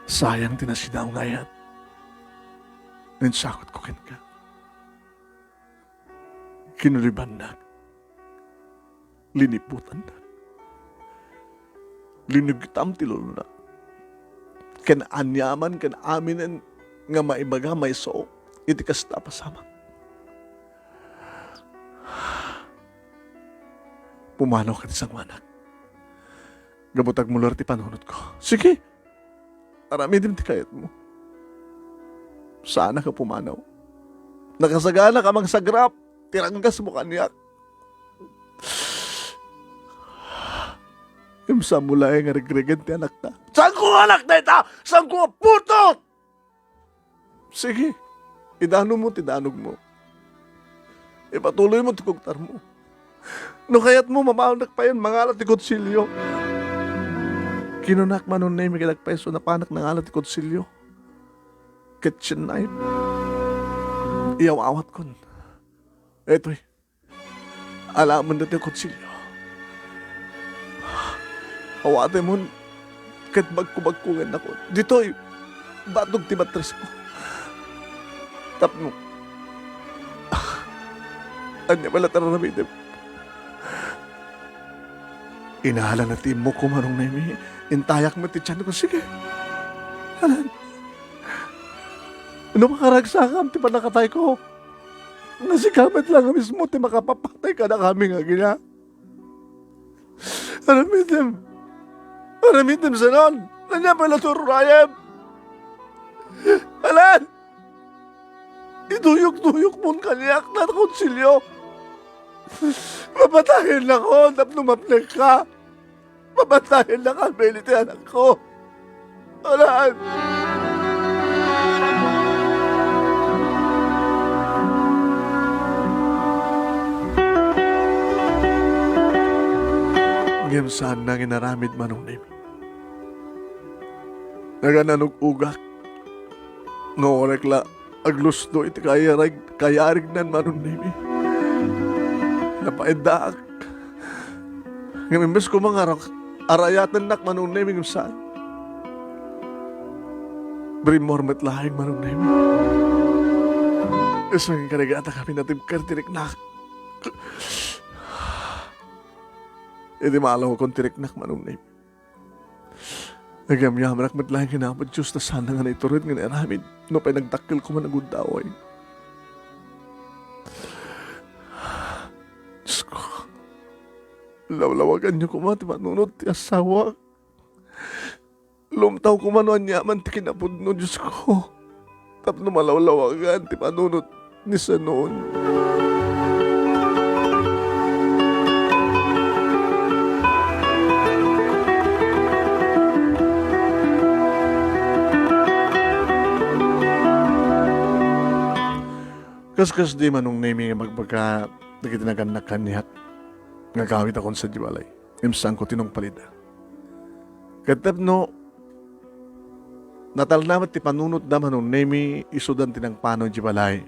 Sayang tinasida ang ngayat. Ngayon, sakot ko ken ka. Kinuliban na. Liniputan na. Linugitam ti lolo na. Ken anyaman, ken aminen, nga maibaga, may sook. Iti kasta pasama. Pumanaw ka isang manak. Gabutag mo lor ti panunod ko. Sige. Arami din ti kayat mo. Sana ka pumanaw. Nakasagana ka mang sagrap. Tiranggas mo kaniyak. Imsa mula nga regregan ti anak ta. Saan ko anak na ita? Saan ko putot? Sige. Idano mo, tidanog mo. Ipatuloy mo, tukugtar mo. No kayat mo, mamaunak pa yun, mangalat ti Konsilyo. Kinunak manon na yung magilagpeso na panak ng alat ti Konsilyo. Kitchen knife. Iyaw-awat kon. Eto'y, alaman na ti Konsilyo. Awate mo, kahit bagko-bagkungan ako. Dito'y, batog ti matres ko. Tap mo. Anya pala taranamidem. Inahala na tim mo kumarong na imi. Intayak mo ti tiyan ko. Sige. Alan. Ano makaragsakam ti panakatay ko? Nasikamat lang mismo ti makapapatay ka na kami nga gina. Aramidem. Aramidem sa nun. Nanya pala tururayem. Alan. Iduyok-duyok mo kaniyak na Konsilyo. Mapatayin ako, tapnumapnag ka. Mapatayin na ka, Belit, anak ko. Alaan. Ngayon saan na ginaramid manong name. Nagananong ugak. Ngorek la, aglusto iti kayarig nan manong name. Napaidak. Ngayon imbes ko mga arayatan nak manong name yung saan. Brimormet lahing manong name. Isang karigata kami natin kartirik na. Hindi maalaw akong tiriknak manong name. Nagamyaman ak matlaing kinamad Diyos na sana nga na iturid nga naramid. No pa'y nagtakil ko man ang gundaway. Diyos ko. Lawlawagan niyo ko man, manunod ti asawa. Lumtaw ko man anyaman ti kinapod no Diyos ko. Tapno malawlawagan ti manunod ni Sanon. Kaskas di manong naming magbaga nagitinagan na kaniyat nga kawit akong sa jiwalay. Imsang ko tinong palida. Katap no, natal naman ti panunot na manong nami isudan tinang pano jiwalay.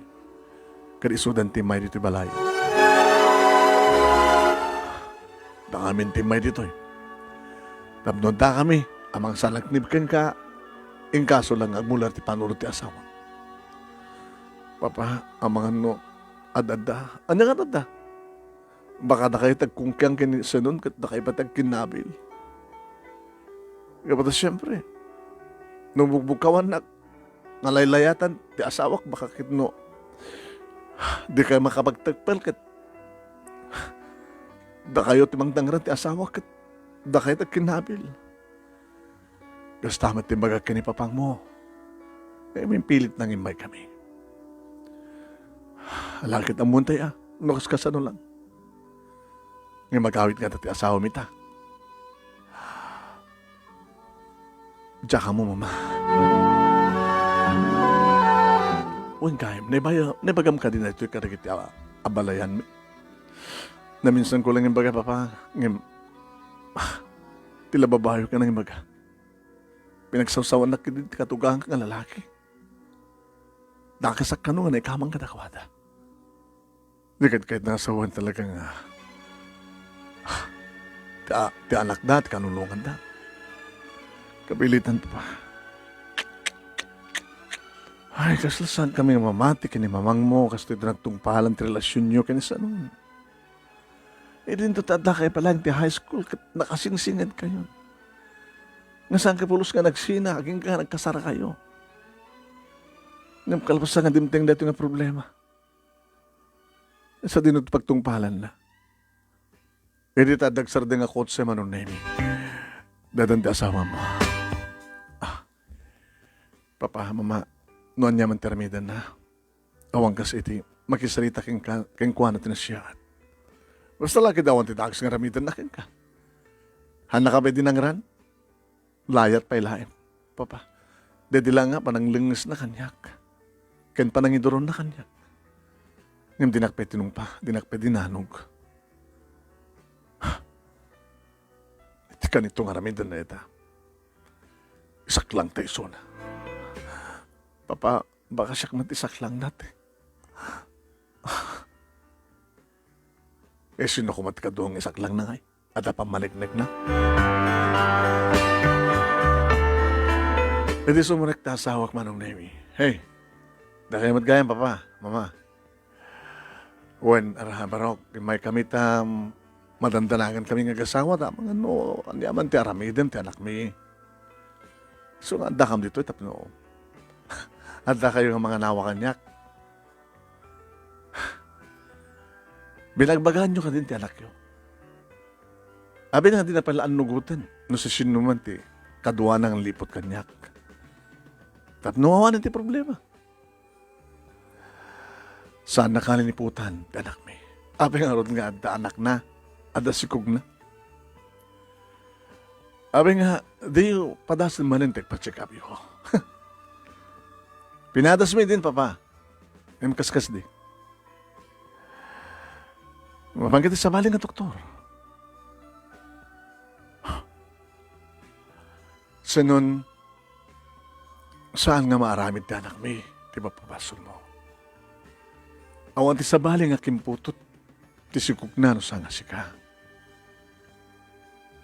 Kad isudan ti may dito balay. Dangamin ti may dito. Tapnon ta kami, amang salaknib ka, in kaso lang agmular ti panunot ti asawa. Papa, ang mga no, adada. Ano nga adada? Baka na kayo tagkungkyang kinisanon, kat na kayo patag kinabil. Kapata siyempre, nung bugbugkawan na, nalaylayatan, ti asawak, baka kitno, di kayo makapagtagpal, kat, da kayo timangdangran, ti asawak, kat, da kayo tag kinabil. Gastamat ti bagag kinipapang mo. Kaya may pilit nang imay kami. Alakit ang muntay Nakas kasano lang. Ngayon magkawit nga tati asawa mita. Diyan ka mo, mama. Uwing kaim, naibagam ka din na ito'y karagiti abalayan mi. Na minsan ko lang yung baga, papa. Ngayon, tila babayo ka nang yung baga. Pinagsawsawan na katugang ka ng lalaki. Nakasak ka nung na ikamang katakawada. Di kahit nasawan talagang ti anak na at kanulungan na. Kabilitan pa. Ay, kaslasan kami mamati kini mamang mo kasi nagtungpalan ti relasyon nyo kani sa nun. Eh din to tada kayo palang ti high school nakasingsingad kayo. Nga saan ka pulos nga nagsina, aging ka nagkasara kayo. Ngam kalpasan nga dimteng dito nga problema. Sa dinut pagtungpalan na. Hindi tadagsar din nga kotse manon nemi. Dadanti asawa mo. Papa, mama, noon niya man termidan na. Awang kasi iti, makisarita keng kuha natin na siya. Basta lagi daw ang titags nga ramidan na ka. Hana ka ba din ang ran? Layat pa ilaim. Papa, dedila nga pananglingis na kanyak. Ken panangidoron na kanyak. Ngam dinakpe tinumpa, dinakpe dinanog. Iti ka nito nga ramidan na ita. Isak lang tayo sona. Papa, baka siyak matisak lang natin. Eh, sino kumat ka doong isak lang na ngay? At pamaliknek na? E di sumurik ta asawak manong Nemi. Hey, dahil matgayang papa, mama. When arabarok, may kami madandanagan kami ng asawa, mga no, anyaman ti aramidin, ti anak mi. So, anda kam dito, tapno. Anda kayo ng mga nawa kanyak. Binagbagaan nyo ka din ti anak yo. Abi na din na pala anugutan, no sa sinuman ti kaduwa ng lipot kanyak. Tapno awan ti problema. Saan nakaliniputan, ti anak mi? Abi nga ron nga adda anak na, adda sikog na. Abi nga, di yung padasan manintek pa check up yo. Pinadas mi din, papa. Em kaskas di. Mapanggit sa bali nga doktor. Sanon, saan nga maaramid ka anak mi? Di ba papasol mo? Awan ti sa bali nga kimputot, ti sikog na no sa nga sika.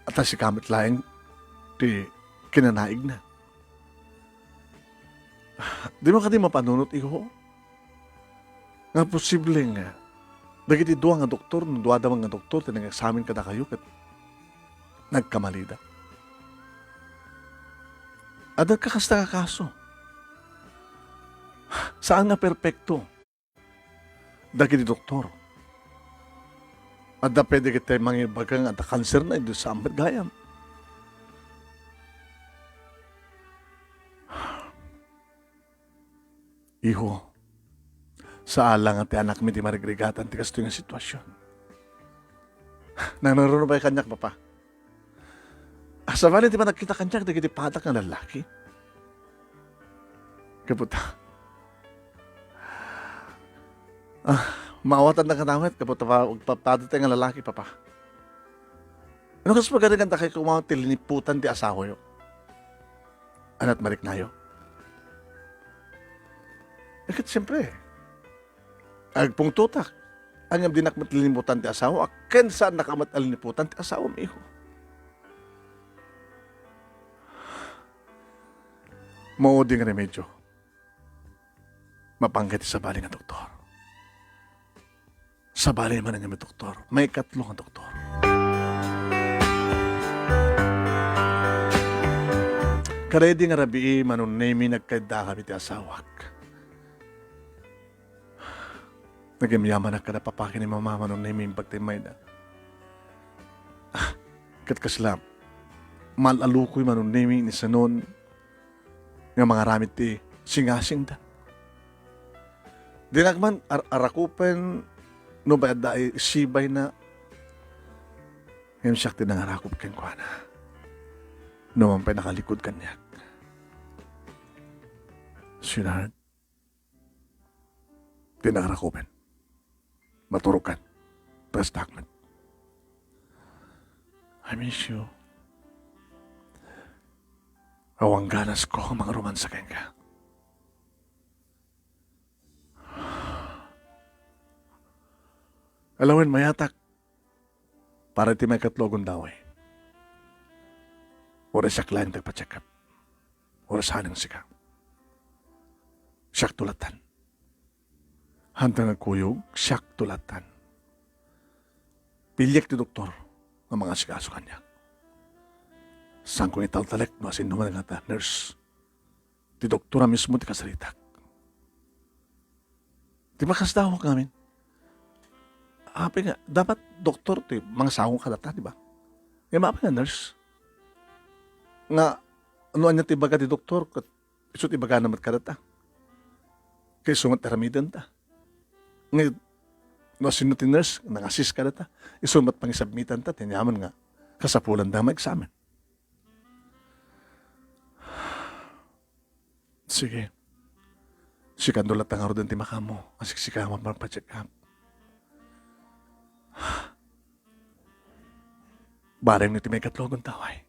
At si kamit laing, ti kinanaig na. Di mo ka di mapanunot, iho? Nga posible nga, dagiti duwa nga doktor, no duwa damang nga doktor, tinag-examine ka na kayo, kat nagkamalida. Adal ka kasta ka kaso. Saan nga perpekto? Dagiti doktor. Adda pwede kita mangibagang at cancer na ito sa ambat gayam. Iho, sa alang at anak mi ti marigrigatan ti kasto yung sitwasyon. Nangaroon ba yung kanyak, papa? Sa bali, di ba nakita kanyak, di patak ng lalaki? Kaputa. Maawatan na kanawit, kaputa pa, pagpapado tayo ng lalaki, papa. Ano kasi pagkarigan ta kayo kumawat tiliniputan ti asawa yo? Anat marik na yo? Bakit siyempre, agpong tutak, anyam dinak matiliniputan ti asawa, aken saan nakamat aliniputan ti asawa mo iho? Mauding remedyo. Mapanggit sa bali nga doktor. Sa bali man nga may doktor. May katlo nga doktor. Karedi nga rabii manunemi nagkaida kami ti asawak. Nagimyaman na kada papakin ni mama manunemi yung pagtimay na. Katkaslam. Malalukoy manunemi ni sanon nga mga ramit ti singasing da. Dinagman arakupen no ba da sibay na ngayon siya tinangarakop ken kwa na. No man pa nakalikod kanyak. Sweetheart, tinangarakopen. Maturukan. Press document. I miss you. Awang ganas ko ang mga romansa kain ka. Alawin mayatak para ti may katlogon daw eh. Oras siya klain tagpa-check up. Oras hanang sika. Siyak tulatan. Hantang nagkuyog, siyak tulatan. Pilyak ti doktor ng mga sikaso kanya. Saan kong italtalek, masin naman nga ta, nurse. Ti doktora mismo ti kasalitak. Di ba kasdawak namin? Hapi nga, dapat doktor ti mga sawong kadata, di ba? Nga maapa nga nurse. Nga, ano anya ti baga ti doktor, isot ibaga naman kadata. Kaya sumat taramidan ta. Nga, no sino ti nurse, nangasis kadata. Isumat pangisabmitan ta, tinyaman nga, kasapulan da ma-examen. Sige. Sikandulat ang araw din ti makamo. Asiksikaman pa-check up. Bareng niti may katlogon taway.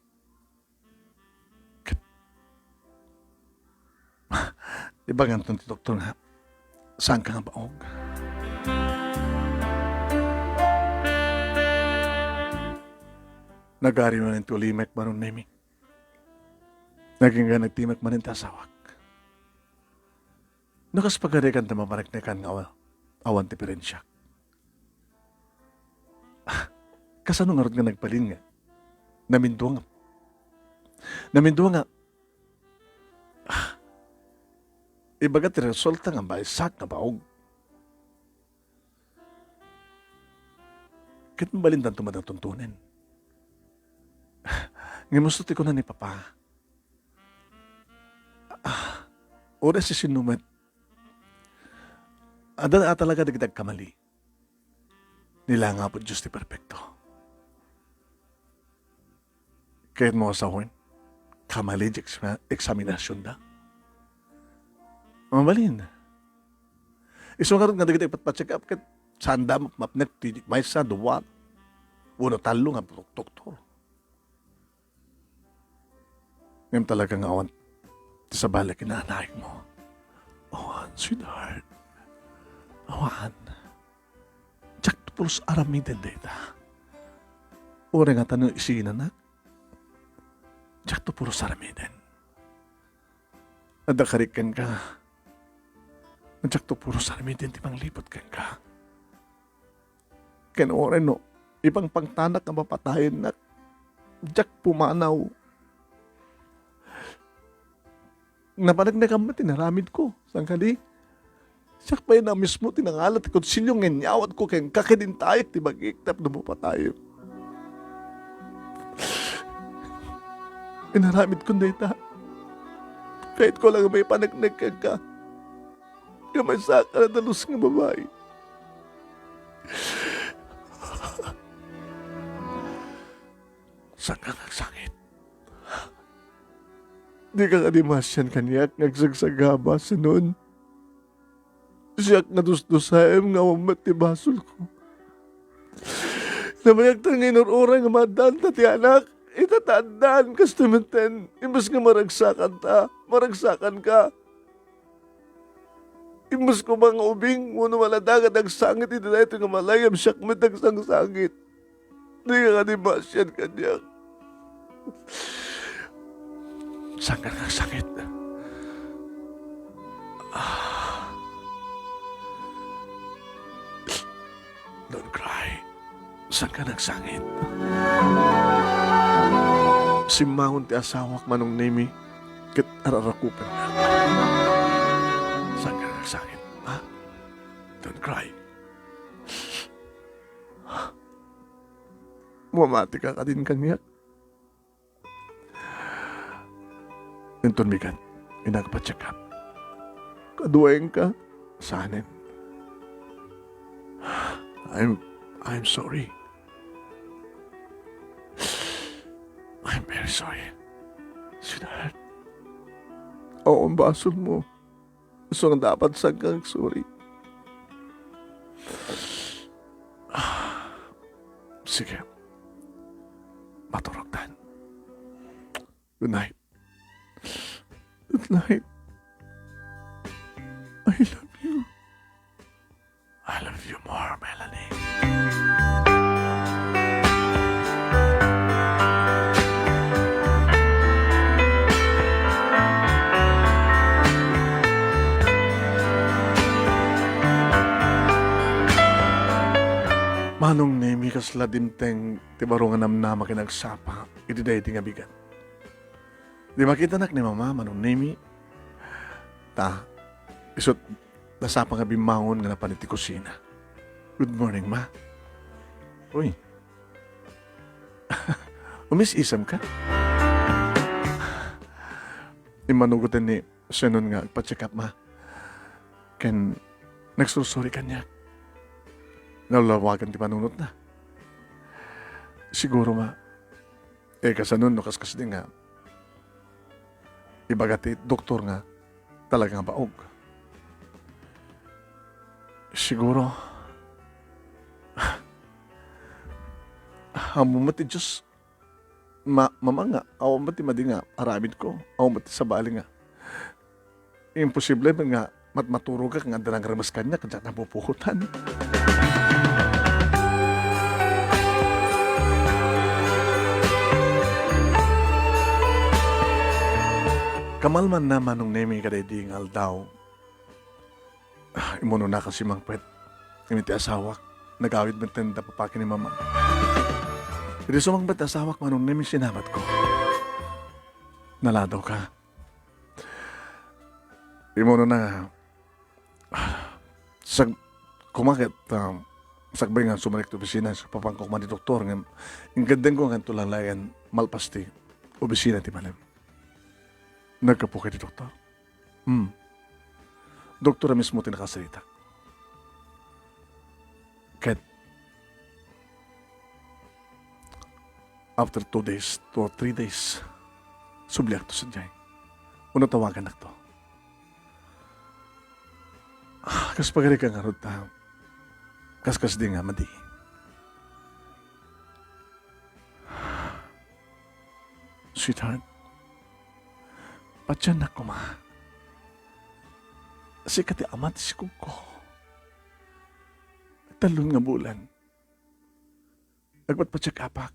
Diba ganito ti doktor nga? Saan ka nga baog? Nagari mo ng tulimek manon nemi. Naging nga nagtimek manin tasawak. Nakas pagarikan na mamaraknekan nga awan ti pirensya. Kasano nga rin nga nagpalin nga? Naminduwa nga. Naminduwa nga. Ibaga ti resulta nga ba, isak nga baog. Kit mabalindan tumadang tuntunin. Ngamusto ti ko na ni Papa. Oras si sinumet. Ada na talaga dagdag kamali. Nila nga po Diyos ti perfecto. Kahit mo asawin, kamali di eksaminasyon da. Mabalin. Iso nga rin nga dagiti ipatpacheck up kat sanda mapnet ti may sa duwat. Uno talo nga doktor. Ngayon talaga nga awan ti sa balik inanaik mo. Awan, sweetheart. Awan. Tsak pulos aramiden data. Uri nga tanong isinan na. Tsak pulos aramiden. Adakarikan ka. Tsak pulos aramiden ti manglipot kan ka. Kaya no, ibang pangtanak ang mapatayin na tsak pumanaw. Napanag na kama tinaramid ko. Saan ka di? Siyak pa yun na mismo tinangalat ko silyong nganyawat ko kayang kakidintayik ti mag-iktap na mo pa tayo. Inaramid ko na ita. Kahit ko lang may panagnag ka. Kamay sa ka na dalus ng babae. Saan ka nagsakit? Di ka kadimasyan kanyak nagsagsagaba sa noon. Siyak nga dus-dusayam nga mamatibasol ko. Namayag tangin or nga madan ti anak. Itatandaan kastamenten. Imbas nga maragsakan ka. Imbas ko mga ubing, muna maladagat ang sangit, ito na ito nga malayam siyak matagsang sangit. Di ka kadimasyan kanyak. Saan ka nagsakit? Don't cry. Saan ka nagsakit? Simahon ti asawak manong nemi, kat ararakupan na. Saan ka nagsakit? Ha? Don't cry. Mamati ka din kanyak. Inton mikan, inagpa-check up. Kaduwain ka, sanin. I'm sorry. I'm very sorry. Sweetheart. Oo, ang basol mo. So, ang dapat sa kang sorry. Sige. Maturog tan. Good night. Good night. I love you. I love you more, Melanie. Manong nemi kasla dimteng ti barungan namnama kinagsapa iti dayti nga bigat. Di makita nak ni mama manong nemi ta isot nasapa nga bimangon nga napan iti kusina. Good morning, ma. Uy. Umis-isam ka? Imanugutan ni Senon nga pa-check up, ma. Ken nagsusuri kanya. Nalawagan ti panunot na. Siguro ma, kasanon no kaskas din nga, ibagati doktor nga talagang baog. Siguro, mati Diyos, mama nga, awan mati madi nga, aramid ko, awan mati sa bali nga. Imposible nga, maturo ka nga dalang ramas kanya, kanya napupuhutan. Kamalman naman nung nemi kadaydi ng aldaw, imuno na kasi mangpet, imiti asawak, nagawid mo tenda papaki ni mama. Hindi sumangpet asawak manong nemi sinamat ko. Naladaw ka. Imuno na, kumakit, sagbay nga sumalik to opisina sa papangkok man ni doktor, nga, yung gandang ko nga tulalayan, malpasti, opisina ti malam. Nagkapo kay di doktor. Doktor na mismo tinakasalita. Kat, After 2 days to 3 days, subliak to sa jay. Uno tawagan na to. Kas pagari ka nga ta. Kas di nga madi. Sweetheart, patyan na ko ma. Si kati amat si ko. Talon nga bulan. Nagpatpacheck apak.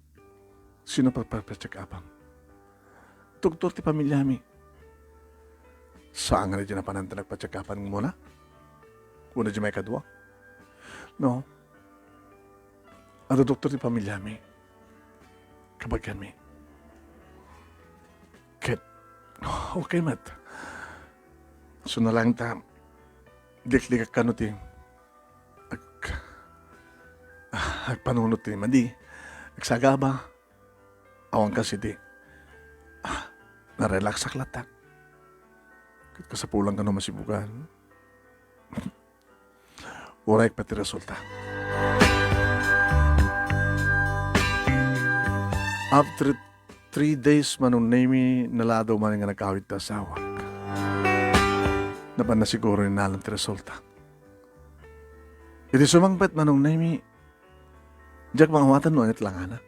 Sino pagpatpacheck apang? Doktor ti pamilya mi. Saan nga na dyan na pananta nagpacheck apan muna? Una dyan may kadwa? No. Ano doktor ti pamilya mi? Kabagyan mi. Ket, okay mat. So na lang ta, diklikak ka no ti, agpanunot ti madi, agsagaba, awang kasi di, narelax sa klatak. Ket kasapulang ka no masibugan. Uray pati resulta. After 3 days manong nami nalado man nga nagkawit ta sawak. Napan na siguro ni nalang ti resulta. Iti sumangpet manong nami jak mangawatan no anit langana.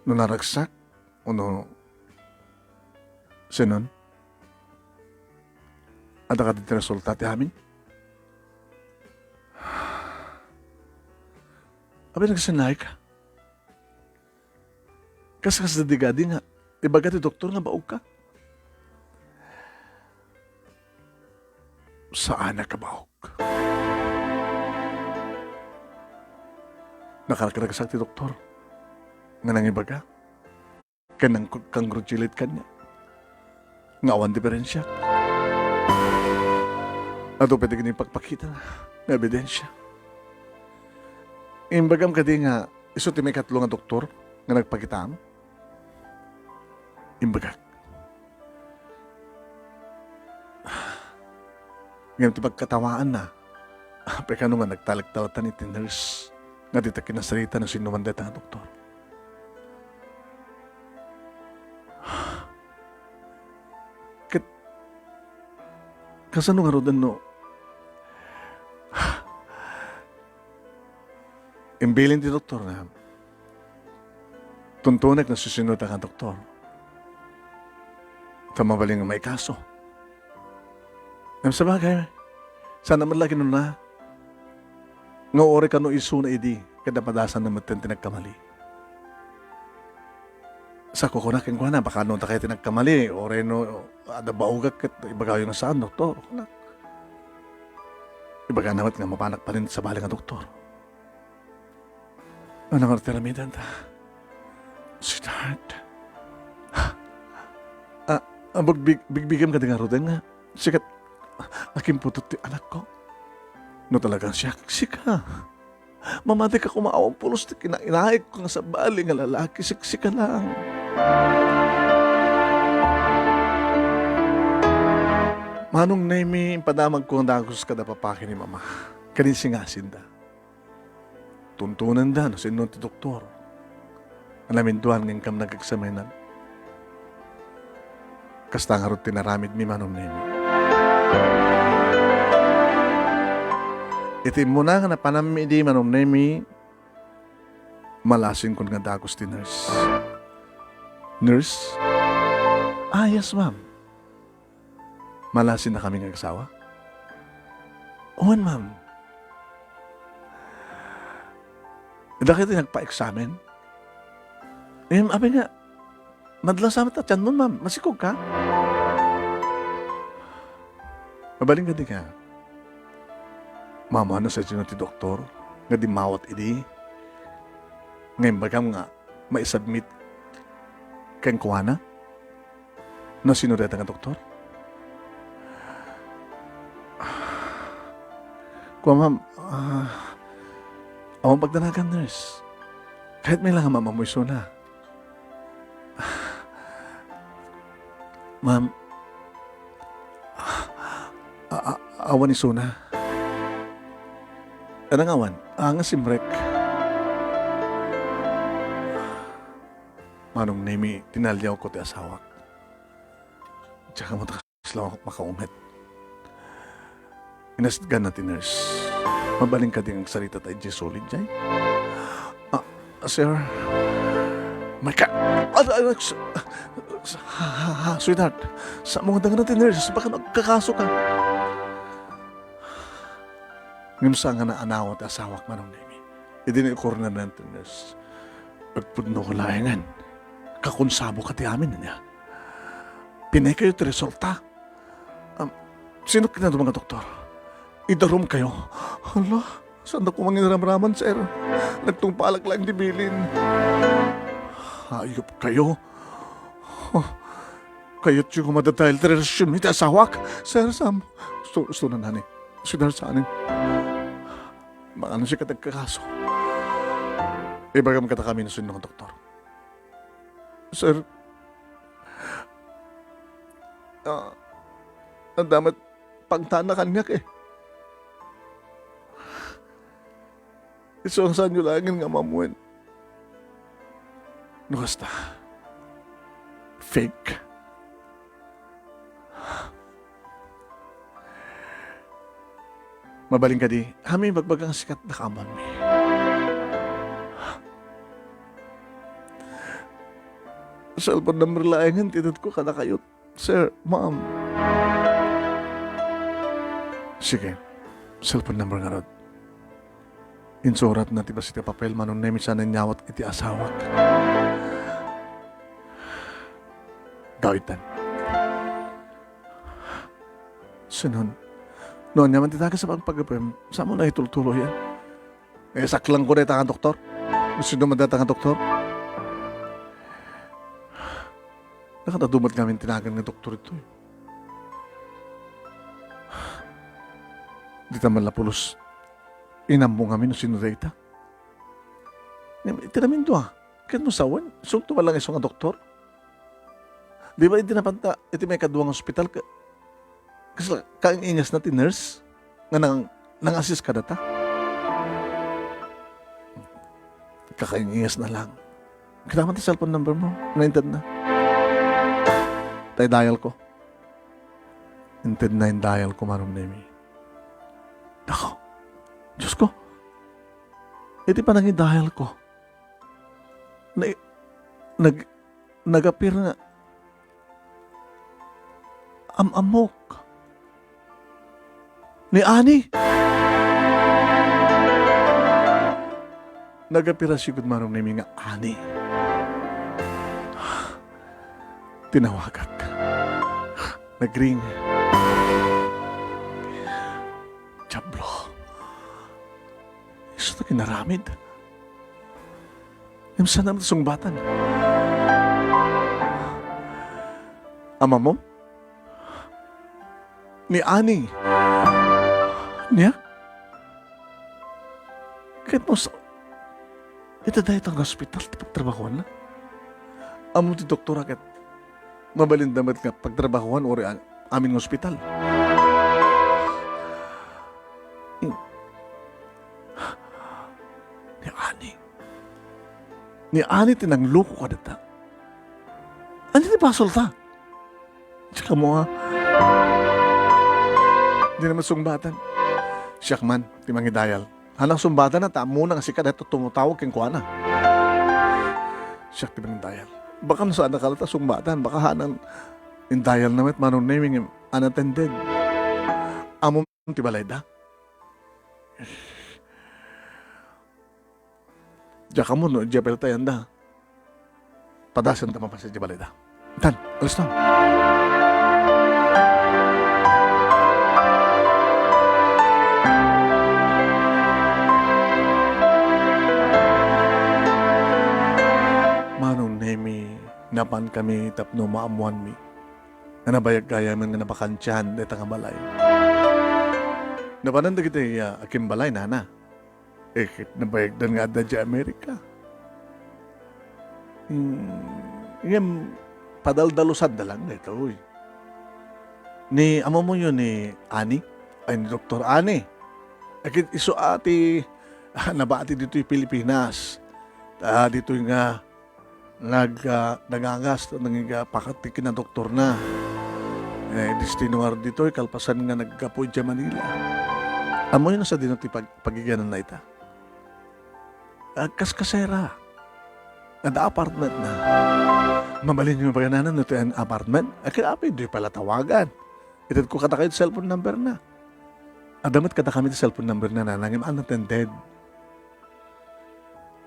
No naragsak o no sinon. Ada ka ti resulta ti amin? Abi nagsanay ka. Kas digadi nga, ibaga ti doktor nga baog ka. Saan na ka baog? Nakalakaragsag ti doktor. Nga nang ibaga. Kanang congratulate ka niya. Nga awan diferensya. Ato pwede kini pagpakita nga ebidensya. Imbagam ka di nga, iso ti may katlo nga doktor nga nagpakita mo. Imbagak. Ngayon ti pagkatawaan na, pekano nga nagtalag-talatan iti nurse nga di ta kinasarita ng sinuman deta nga doktor. Kasano nga rodan no? Imbilin ti doktor na tuntunak na susunod ang doktor. Tamabaling may kaso. Sa bagay, sana man lagi nun na nga ore ka no iso na idi kada padasan na matin tinagkamali. Sa kukunak yung kuha na, baka no takay tinagkamali, ore no, ada baugak kat ibagaw yung saan, doktor. Ibaga namat nga mapanak pa rin sa baling nga doktor. Ano nga tiramidan ta? Sweetheart. Bigbigam ka nga roden nga. Sikat, aking putot ti anak ko. No talagang sika. Mamati ka kumaawang pulos ti kinainaik ko nga sa bali nga lalaki. Siksika lang. Manong nemi, padamag ko ang dagos kada papaki ni mama. Kanisingasin da. Tuntunan da, no sinun ti doktor. Alamintuan ng kam nag-examinan. Kasta nga rin tinaramid mi manom nemi. Iti mo na nga napanami di manom nemi, malasin ko nga dagos ti nurse. Nurse? Ah, yes ma'am. Malasin na kami ng asawa? Owan ma'am. Dahil nagpa-examine? Abi nga, madlang sa mata, tiyan mo ma'am, masikog ka? Mabaling ka di ka. Mama, ano sa ti doktor? Nga di mawat idi. Ngayon bagam nga, maisubmit kang kuwana? No sinureta nga doktor? Kuha ma'am, awang pagdanagan nurse. Kahit may lang mama mo na. Ma'am, awan ni Suna. Anong awan? Nga simrek. Manong Nemi, tinalyaw ko ti asawak. Tsaka mo takas lang ako makaungit. Inasgan na ti nurse. Mabaling ka din ang salita tayo di solid jay. Sir, my ka... Sweetheart, sa mga dangan natin nurse, baka nagkakaso ka. Ngayon sa nga na anawat asawak Manong Nemi. Idinikur na natin nurse. Pagpudno ko layangan. Kakonsabo ka ti amin niya. Pinay kayo ti resulta. Sino kinado mga doktor? Idarom kayo. Hala, saan na ko manginramraman, sir? Nagtungpalag lang di bilin. Hayop kayo. Kayo't yung kumadatail ti relasyon mi ti asawak. Sir Sam, gusto na nani. Sinar sa anin. Baka na siya katagkakaso. Ibagam kata kami na ng doktor. Sir, ang damat pagtana kanyak eh. Isang saan nyo langin nga mamuin. Basta, fake. Mabaling ka di, hami magbagang sikat na kamon mi. Cellphone number layangan, tinut ko kada kayot. Sir, ma'am. Sige, cellphone number nga rod. Insurat na ti ba siti papel Manong Nemi sana nyawat iti asawak. Gawitan. Sinon, noon naman ti taga sa pagpagapem, saan mo na itultulo yan? Eh, saklang ko na itang doktor. Gusto naman datang ang doktor. Nakatadumat namin tinagan ng doktor ito eh. Di taman lapulos. Inambong kami no sinurita. Iti namin doon. Kaya mo sawan. Sumto ba lang isang doktor? Di ba iti napanta, iti may kaduang ospital ka? Kasi kaing ingas na ti nurse nga nang-assist ka data. Kakaing ingas na lang. Kailangan ti cellphone number mo. Naintad na. Tayo dial ko. Intad na yung dial ko Manong Nemi. Nako. Diyos ko. Iti pa nang i-dial ko. Nag-appear na amok. Ni Ani. Nag-appear si Good Manong Nemi nga Ani. Tinawagak. Nag-ring. Diablo. Iso na kinaramid. Yung saan naman sungbatan. Ama mo? Ni Ani. Niya? Kahit mo sa... Ito dahil itong hospital, pagtrabahuan na. Amo ti doktora kat mabalindamat nga pagtrabahuan o aming hospital. Ni Ani tinangloko ka data. Ano ni basol ta? Tsaka mo ha. Hindi naman sungbatan. Siyak man, timang idayal. Hanang sumbatan na tamo na kasi ka dito tumutawag keng kuana. Siyak timang idayal. Baka saan nakalata sumbatan, baka hanang indayal na met Manong Nemi unattended. Amo tibalay da. Diya ka mo, no? Diya pala tayo anda. Padasan ka pa sa diya balay da. Tan, alis na. Manong Nemi, napan kami tapno maamuan mi. Na nabayag kaya man nga napakansyahan dito nga balay. Napanan da kita akim balay, nana. Nabayag dan nga adda di Amerika. Ngayon, padaldalusan na lang ito. Ni, amo mo yun ni Ani? Ay, ni Dr. Ani. Akit iso ati, nabati dito yung Pilipinas. Dito nga, Nagagas, pakatikin na doktor na. Destino nga dito, kalpasan nga nagkapoy dyan Manila. Amo yun na sa dinati pagiganan na ita. Kaskasera. Ada apartment na. Mamalin yung pagananan ito yung apartment. Kaya di pala tawagan. Itad ko kata kayo cellphone number na. Adamat kata kami cellphone number na nanangin unattended.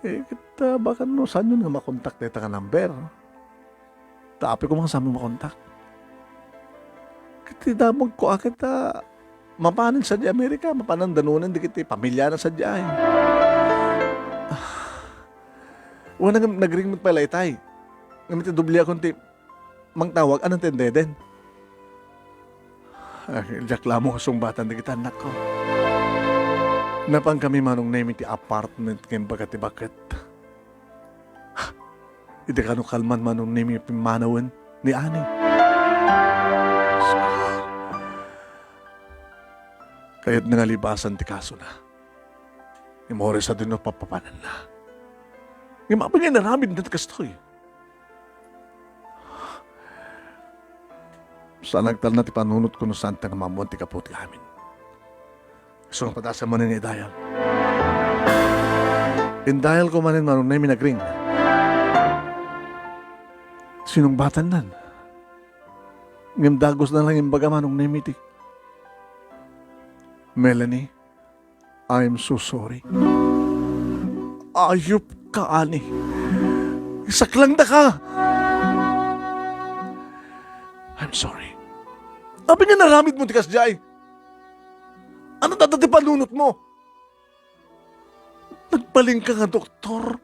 Kita baka no, saan yun nga makontak na ita ka number? Tapi ko mga sami makontak. Kita magko kita mapanin sa di Amerika, mapanan danunan di kita pamilya na sa di ay. Wala nag-ring mo pala itay. Ngamit dubli akong mang tawag, anong tende din? Reklamo kasong batan na kita, anak ko. Napang kami manong name iti apartment ngayon bakit. Hindi ka nung kalman manong name iti manawan ni Ani. Kaya't nangalibasan ti kaso na. Imore sa din papapanan na. Yung mga panginaramid na kastoy. Sa nagtal na ti panunot ko no santa nga mamuan ti kaputi amin. So ang patasa mo na ni Dayal. In Dayal ko manin manong na yung nagring. Sinong batan nan? Ngam dagos na lang yung baga manong na yung Melanie, I'm so sorry. Ayup ka, Ani. Isaklang na ka. I'm sorry. Abi nga naramid mo, tikas jay. Ano tatati panunot mo? Nagpaling ka nga, doktor.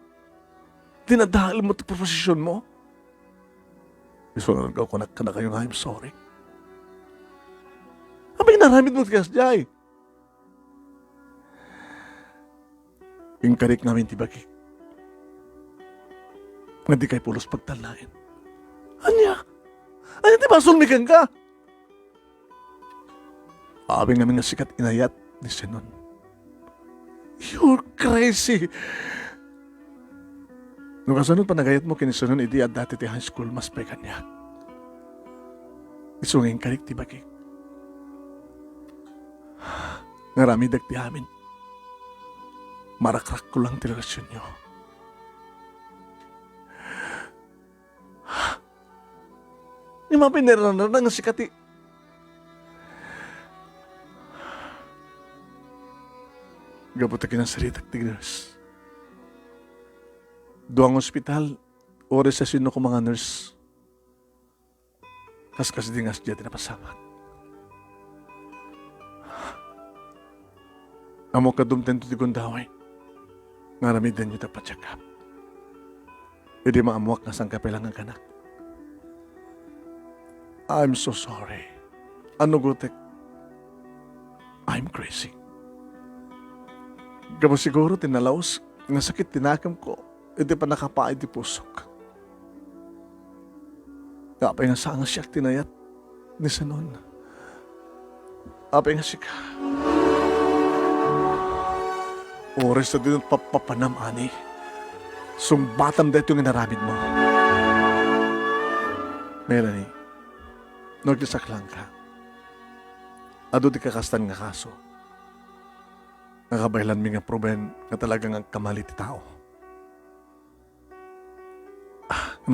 Dinadahal mo ito profesyon mo. Gusto na nagaw ko na kayo nga, I'm sorry. Abi nga naramid mo, tikas jay. Yung karik namin tibagi. Nga di kay pulos pagtalain. Anya di ba sulmikan ka? Abing namin nga sikat inayat ni Senon. You're crazy. Nung kasunod pa nagayat mo kini Senon, idi at dati ti high school, mas pe kanya. Isungin karik tibagi. Ngarami dag ti amin. Marakrak ko lang ti relasyon nyo. Yung mga pineranan na nga sikati. Gabutakin ang saritak tigres. Duang ospital, oras sa sino ko mga nurse. Kas di nga siya tinapasamat. Amo kadumten to ti gundaway. Nga ramidan nyo tapat check up. Hindi maamuak na sang kapilangan ka na. I'm so sorry. Ano gutek? I'm crazy. Gamo siguro tinalaos, nga sakit tinakam ko, hindi pa nakapaay di pusok. Kapay nga saan nga siya tinayat ni Sanon. Kapay nga siya oras na din papapanam, Ani. Sumbatam dito yung inaramid mo. Melanie, nagdisak lang ka. Ado di kakastan nga kaso. Nakabaylan mi nga proben nga talagang ang kamali ti tao.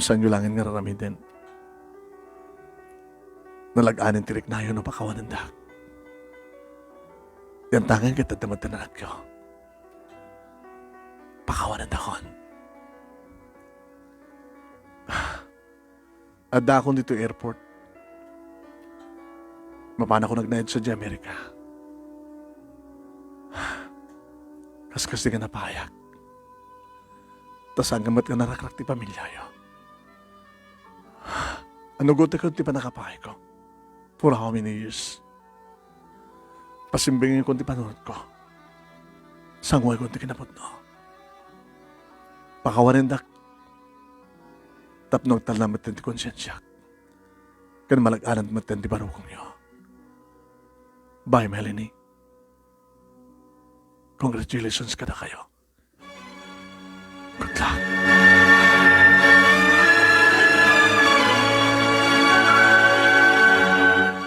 Saan nyo langin nga raramidin? Nalag-anin tirik na yun ang pakawanan dak. Yan tangan kita damad-tananak ko. Pakawanan dakon. Ada akong dito airport. Mapana ko nagnayad sa Amerika. Kaskas di ka napayag. Tas hanggamat ka narakrak ti pamilya yo. Ano gote ko ti pa nakapay ko? For how many years? Pasimbingin ko ti panunod ko. Sangway ko ti kinapot no. Pakawanin dak. Tapnog tal na matin ti konsyensya. Kan malag-anan matin ti barukong nyo. Bye, Melanie. Congratulations ka na kayo. Good luck.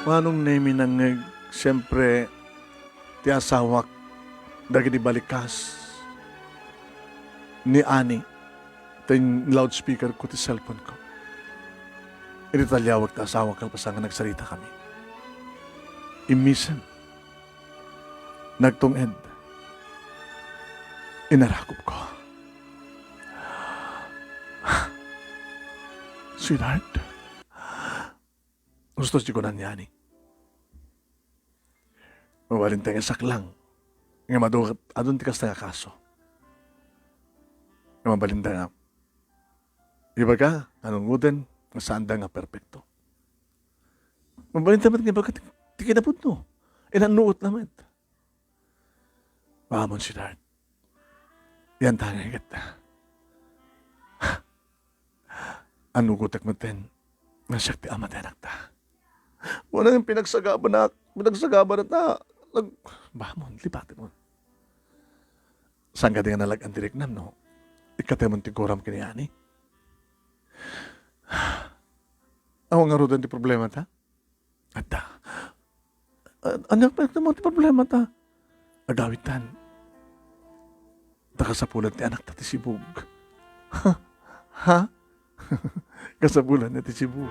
Manong nemi nang siyempre ti asawak dagiti balikas ni Ani ting loudspeaker ko ti cellphone ko. Italyawag ti asawak kalpasan nga nagsarita kami. Imisan nagtunged inarakop ko. Sweetheart, gusto si ko na niya ni. Mabalintay nga saklang. Nga madukat, adun ti kasta nga kaso. Nga mabalintay nga. Iba ka, anong nguden, nga saan da nga perfecto. Mabalintay nga iba ka, ti kinapod no. Inanuot naman. Mahamon si Dart. Yan tangay kita. Ano gutak mo ten, nga siya ti amat anak ta. Wala yung pinagsagaban na ta. Bahamon, lipatin mo. Saan ka di nga nalag ang diriknam, no? Ikatay mo tiguram kiniyani. Ako nga ro di problema ta? At ta. Anak pa mo ti problema ta? Agawitan. Takasapulan ti anak ta ti sibug. Ha? Kasabulan na ti sibug.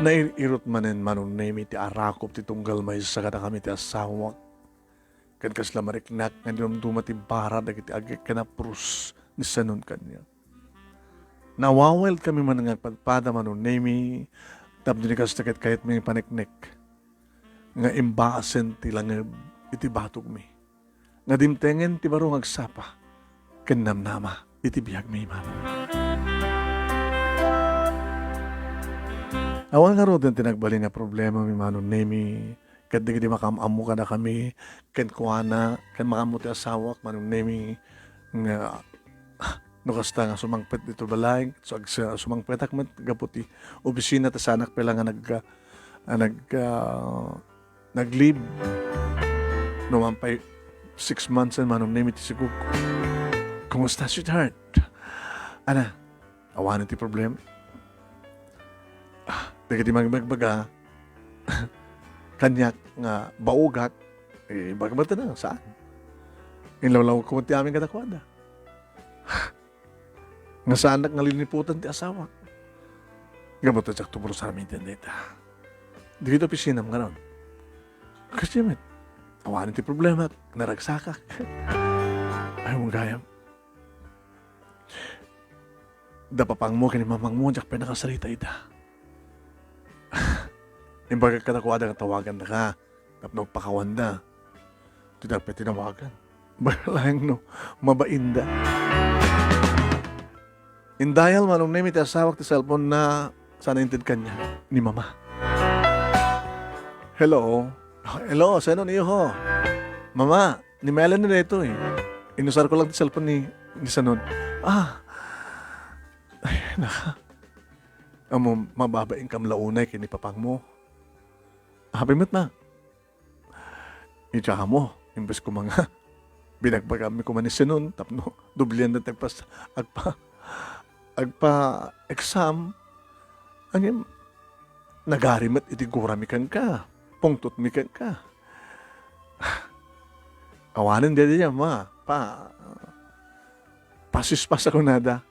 Nairot manen manong nemi ti arakop ti tunggal may sa kada kami ti asawak. Kan kasla mariknak nga dinumduma ti bara dagiti agik ka na prus ni sanon kanya. Nawawel kami man nga pagpada manong nemi tapos dinikas na kahit may paniknik. Nga imbaasen ti langib iti batog mi. Nga dimtengen ti barong agsapa. Kanamnama iti biyag mi manong. Awan nga ro din tinagbali nga problema mi manon nemi. Kat di makamamu ka na kami. Ken kuana. Ken makamuti asawak manon nemi. Nga nukasta nga sumangpet dito balay. So sumangpet akmat gaputi. Opisina ta sanak pala nga nag-leave. Numampay 6 months and manon nemi ti sigug. Kumusta sweetheart? Ana, awanan ti problema. Dagiti magbaga kanyak nga baugak bagmata na saan inlawlaw ko ti amin kadakwada nga saan nga liniputan ti asawa gamot at sak tumuro sa amin dita dito pisinam nga ron kasi met awanin ti problema naragsakak ay mong gayam dapapang mo kani mamang mo jak pinakasalita ita. Imbaga kadakwada nga tawagan na ka. Tapno pakawanda. Ito dapat tinawagan. Baga lang no, mabainda. Indayal manong name iti asawak ti cellphone na sana intid kanya ni mama. Hello? Hello, sino niyo ho? Mama, ni Melanie na ito eh. Inusar ko lang ti cellphone ni Sanon. Ay, naka. Amo, mababaing kam launay kini papang mo. Happy mo't na. Itsaka mo, imbes ko mga binagbagami ko manis nun, tapno, dublian na tagpas, agpa-exam, ang nagarimat itiguramikan ka, pungtot mikan ka. Awanan dia diya, pasispas ako nada.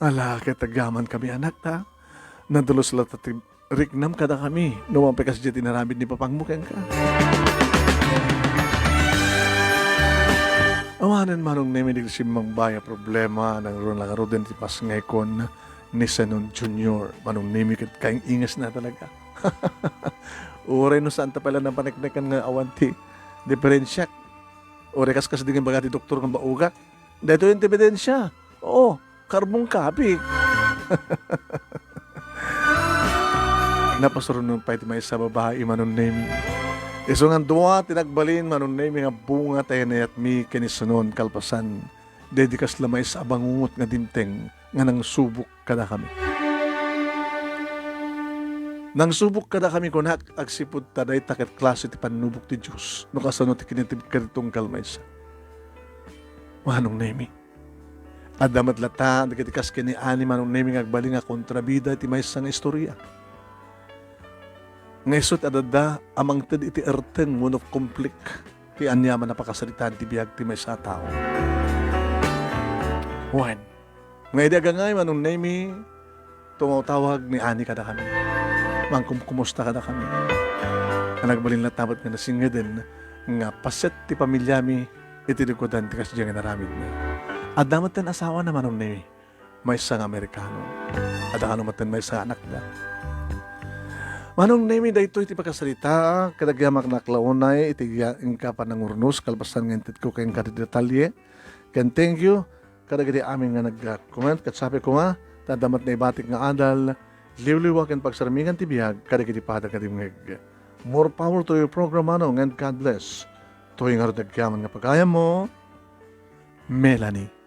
Ala, katagaman kami anak ta, nadulos lang riknam kada kami. Numampay kasi dyan tinaramid ni papangmukan ka. Awanan manong neminig simang baya problema ng ron lang din ti pas ngay kon ni Sanon Junior. Manong neminig kaing ingas na talaga. Uray no saan ta pala ng paniknikan nga awanti. Diferensyak. Uray kas din yung bagati doktor ng baugak. Dito yung ebidensya. Oo, karbong kapik. Napasuro nung pa iti may sa babae manon name. Iso nga duwa tinagbalin manon name nga bunga tayo na at mi kinisunon kalpasan. Dedikas lamay sa abangungot nga dimteng nga nang subok kada kami. Nang subok kada kami kunak agsipod taday taket klase ti panubok ti Diyos. No kasano ti kinitib karitong kalmay sa. Manong name. At damat lata, nagkitikas kini ani manong naming agbali nga kontrabida iti may isang istorya. Ngaysot adada, amang tid iti erten moon of conflict, ti anyaman na pakasalitan ti biyag ti may sa tao. One, ngayon di agangay manong nami, tumawag ni ani kada kami. Kumusta kada kami. Ang nagbalin na tabat nga nasinga din, nga paset ti pamilyami, iti likodan ti kasya nga naramid na. At damat ten asawa naman ni may isang Amerikano. At ang maten may isang anak na. Manong nami da ito iti pagkasalita, kadagyamak naklaunay, iti ka pa ng urnos, kalpasan ng intit ko kayong katidetalye. Can thank you, kadagadi amin nga nag-comment, katsabi ko nga, tadamat na ibatik nga adal, liwliwak ang pagsarmingan tibiyag, kadagadi padag kadimig. More power to your program, manong, and God bless. Tuwing nga rin nga pagkaya mo, Melanie.